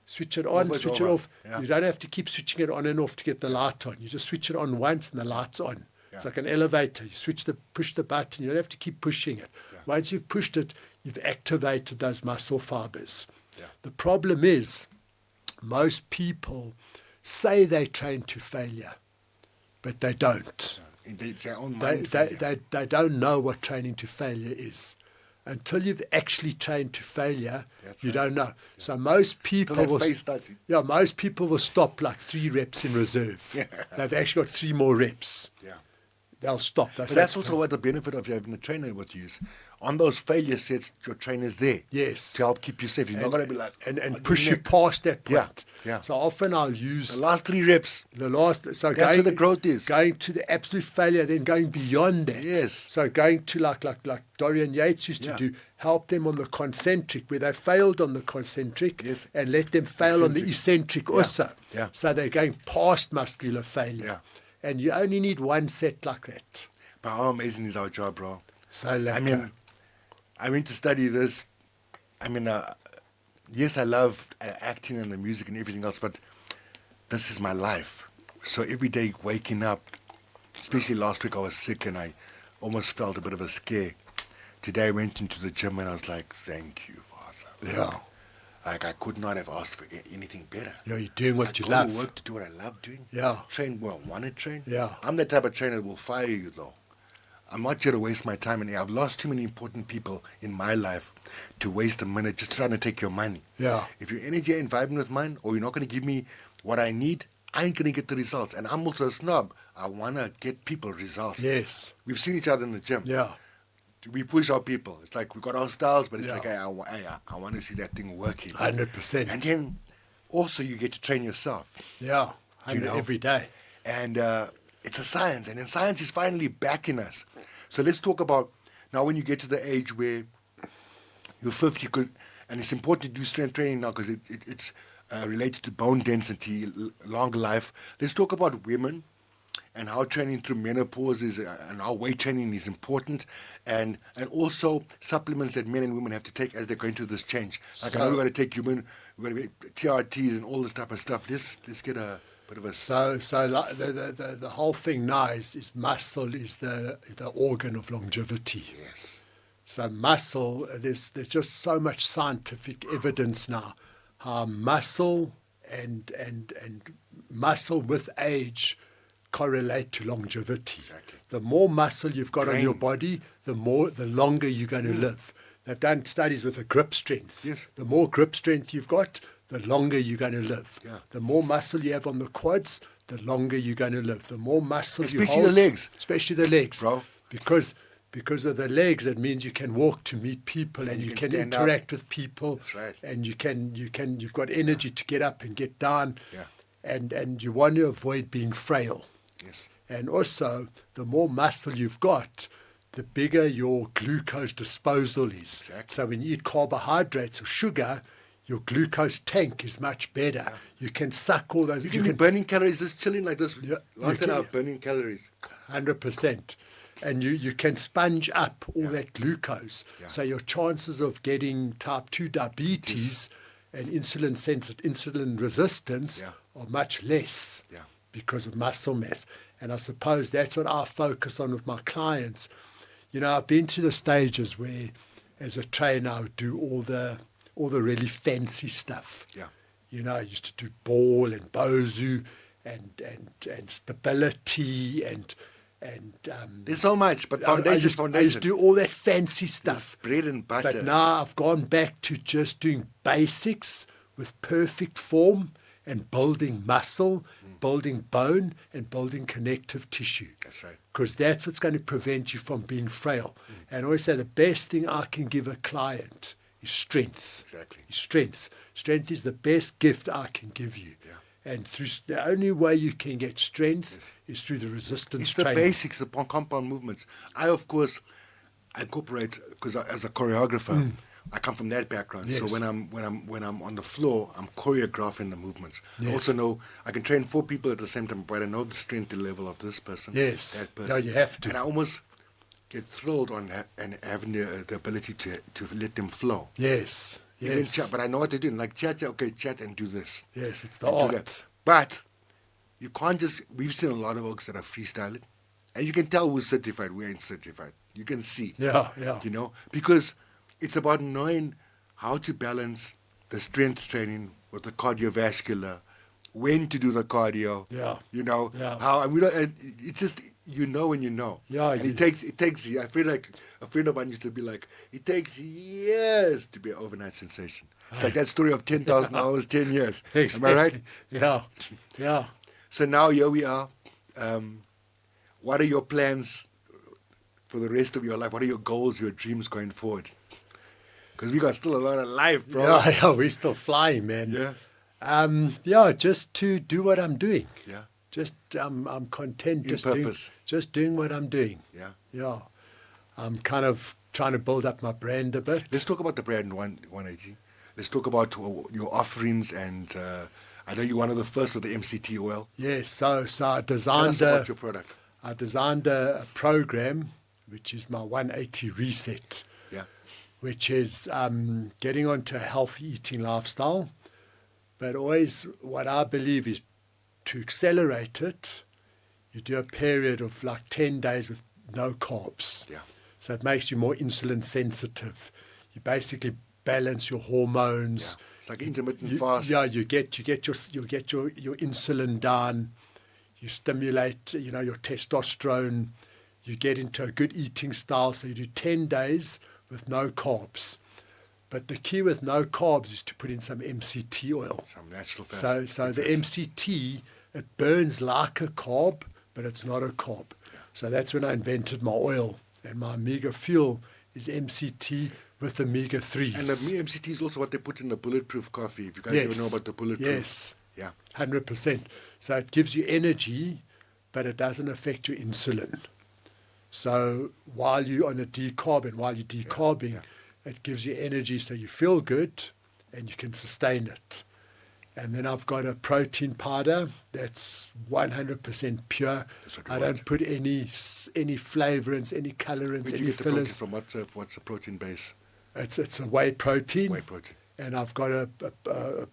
Switch it on, switch it off. Yeah. You don't have to keep switching it on and off to get the light on. You just switch it on once and the light's on. Yeah. It's like an elevator. You push the button. You don't have to keep pushing it. Yeah. Once you've pushed it, you've activated those muscle fibers. Yeah. The problem is most people say they train to failure, but they don't. They don't know what training to failure is. Until you've actually trained to failure, you don't know. Yeah. So most people most people will stop like 3 reps in reserve. Yeah. They've actually got 3 more reps. Yeah. They'll stop. But that's also what the benefit of having a trainer with you is. On those failure sets, your trainer's there. Yes. To help keep you safe. You're not going to be like... And push you past that point. Yeah. So often I'll use... The last 3 reps. That's where the growth is. Going to the absolute failure, then going beyond that. Yes. So going to like Dorian Yates used to do, help them on the concentric, where they failed on the concentric, and let them fail on the eccentric also. Yeah. So they're going past muscular failure. Yeah. And you only need 1 set like that. But how amazing is our job, bro? So I went to study this. Yes, I love acting and the music and everything else, but this is my life. So every day waking up, especially last week I was sick and I almost felt a bit of a scare. Today I went into the gym and I was like, thank you, Father. Yeah. Like I could not have asked for anything better. Yeah, you're doing what you love. love. I work to do what I love doing. Yeah. Train where I want to train. Yeah. I'm the type of trainer that will fire you though. I'm not here to waste my time, and I've lost too many important people in my life to waste a minute just trying to take your money. Yeah. If your energy ain't vibing with mine, or you're not going to give me what I need, I ain't going to get the results. And I'm also a snob. I want to get people results. Yes. We've seen each other in the gym. Yeah. We push our people. It's like we've got our styles, but it's like, hey, I want to see that thing working. 100%. And then also you get to train yourself. Yeah. Every day. And it's a science, and then science is finally backing us. So let's talk about now when you get to the age where you're 50, and it's important to do strength training now because it's related to bone density, longer life. Let's talk about women and how training through menopause is, and how weight training is important, and also supplements that men and women have to take as they're going through this change. Like, I know we've got to take we've got to get TRTs and all this type of stuff. Let's get a bit of a... So like the whole thing now is muscle is the organ of longevity. Yes. So muscle, there's just so much scientific evidence now how muscle and muscle with age correlate to longevity. Exactly. The more muscle you've got on your body, the longer you're going to live. They've done studies with the grip strength. Yes. The more grip strength you've got, the longer you're going to live. Yeah. The more muscle you have on the quads, the longer you're going to live. The more muscle you hold. Especially the legs. Especially the legs. Bro. Because with the legs, it means you can walk to meet people and you can interact with people. That's right. And you've got energy to get up and get down. Yeah. And you want to avoid being frail. Yes. And also, the more muscle you've got, the bigger your glucose disposal is. Exactly. So when you eat carbohydrates or sugar, your glucose tank is much better. Yeah. You can suck all those. You can be burning calories just chilling like this. Yeah, Lots of burning calories. 100%. And you can sponge up all that glucose. Yeah. So your chances of getting type 2 diabetes and insulin resistance are much less because of muscle mass. And I suppose that's what I focus on with my clients. You know, I've been to the stages where, as a trainer, I would do all the really fancy stuff. Yeah. You know, I used to do ball and bozu and stability and there's so much, but foundation. I used to do all that fancy stuff. It's bread and butter. But now I've gone back to just doing basics with perfect form and building muscle, building bone, and building connective tissue. That's right. Because that's what's going to prevent you from being frail. And I always say the best thing I can give a client is strength. Exactly. Strength. Strength is the best gift I can give you. Yeah. And the only way you can get strength is through the resistance It's training. the basics, the compound movements. I, of course, incorporate, because as a choreographer, I come from that background. Yes. So when I'm on the floor, I'm choreographing the movements. Yes. I also know I can train 4 people at the same time, but I know the strength level of this person, Yes. that person. No, you have to. And I almost get thrilled on and having the ability to let them flow. Yes. Even Yes. chat, but I know what they're doing. Like chat and do this. Yes, it's the And do art. that. But you can't just... We've seen a lot of folks that are freestyling. And you can tell who's certified, we ain't certified. You can see. Yeah. You know? Because it's about knowing how to balance the strength training with the cardiovascular, when to do the cardio. Yeah. You know? Yeah. How... And we don't... And it's just... You know when you know. Yeah. And it takes... I feel like a friend of mine used to be like, it takes years to be an overnight sensation. It's like that story of 10,000 hours, 10 years. Exactly. Am I right? Yeah. Yeah. So now here we are. What are your plans for the rest of your life? What are your goals, your dreams going forward? Because we got still a lot of life, bro. Yeah, we're still flying, man. Yeah. Just to do what I'm doing. Yeah. Just I'm content In just doing what I'm doing. Yeah. Yeah. I'm kind of trying to build up my brand a bit. Let's talk about the brand 180. Let's talk about your offerings, and I know you're one of the first with the MCT oil. Yes, so I Tell designed us about your product. I designed a program which is my 180 reset. Yeah. Which is getting onto a healthy eating lifestyle. But always what I believe is to accelerate it, you do a period of like 10 days with no carbs. Yeah. So it makes you more insulin sensitive. You basically balance your hormones. Yeah. It's like intermittent fast. Yeah, you get your insulin down. You stimulate, your testosterone. You get into a good eating style. So you do 10 days with no carbs. But the key with no carbs is to put in some MCT oil. Some natural fat. So the MCT, it burns like a carb, but it's not a carb. Yeah. So that's when I invented my oil. And my omega fuel is MCT with omega-3s. And the MCT is also what they put in the bulletproof coffee. If you guys ever know about the bulletproof. Yes. Yeah. 100%. So it gives you energy, but it doesn't affect your insulin. So while you're on a decarb and while you're decarbing, It gives you energy so you feel good and you can sustain it. And then I've got a protein powder that's 100% pure. I don't put any flavorants, any colorants, Where do any you get the protein fillers. from? What's the protein base? It's a whey protein. Whey protein. And I've got a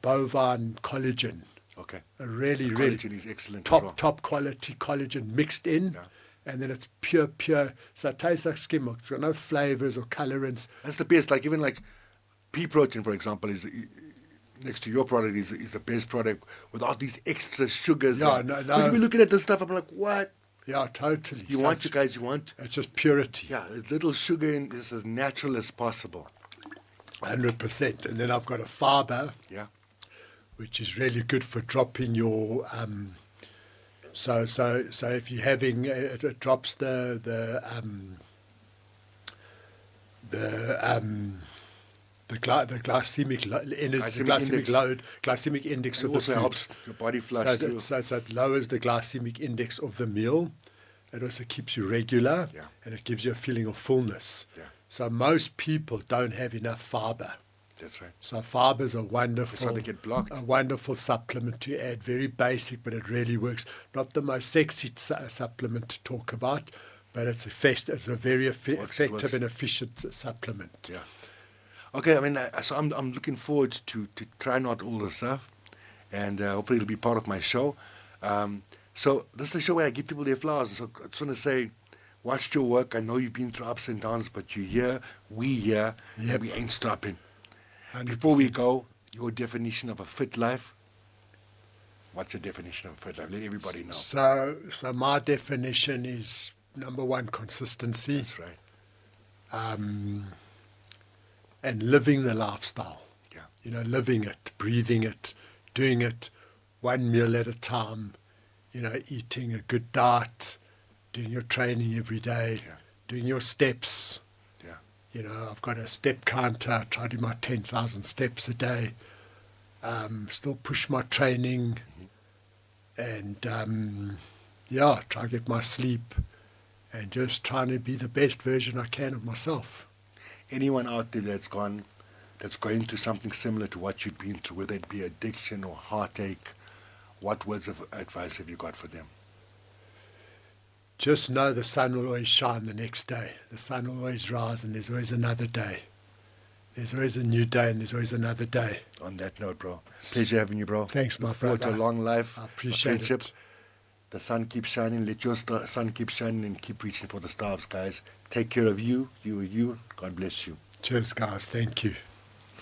bovine collagen. Okay. A really, the really collagen is excellent as well. top quality collagen mixed in. Yeah. And then it's pure. So it tastes like skim milk. It's got no flavors or colorants. That's the best. Like even like pea protein, for example, is next to your product is the best product without these extra sugars. Yeah, no. no. When we looking at this stuff, I'm like, what? Yeah, totally. You want It's just purity. Yeah, as little sugar in this as natural as possible. 100%. And then I've got a fiber. Yeah. Which is really good for dropping your. So if you're having it drops the glycemic index It of the also food. helps your body flush too. So it lowers the glycemic index of the meal. It also keeps you regular, Yeah. and it gives you a feeling of fullness. Yeah. So most people don't have enough fiber. That's right. So fibers are wonderful. That's how they get blocked. A wonderful supplement to add. Very basic, but it really works. Not the most sexy supplement to talk about, but it's a very effective and efficient supplement. Yeah. Okay, I mean, so I'm looking forward to trying out all the stuff, and hopefully it'll be part of my show. So this is the show where I give people their flowers. So I just want to say, watched your work. I know you've been through ups and downs, but you're here, we here, and we ain't stopping. 100%. Before we go, your definition of a fit life. What's the definition of a fit life? Let everybody know. So my definition is, number one, consistency. That's right. And living the lifestyle. Yeah. You know, living it, breathing it, doing it one meal at a time, you know, eating a good diet, doing your training every day, doing your steps. Yeah. You know, I've got a step counter. I try to do my 10,000 steps a day. Still push my training. And, try to get my sleep and just trying to be the best version I can of myself. Anyone out there that's going through something similar to what you've been through, whether it be addiction or heartache, what words of advice have you got for them? Just know the sun will always shine the next day. The sun will always rise, and there's always another day. There's always a new day, and there's always another day. On that note, bro, pleasure having you, bro. Thanks, my Look forward brother. to a long life. I appreciate friendship. it. The sun keeps shining. Let your sun keep shining and keep reaching for the stars, guys. Take care of you. You are you. God bless you. Cheers, guys. Thank you.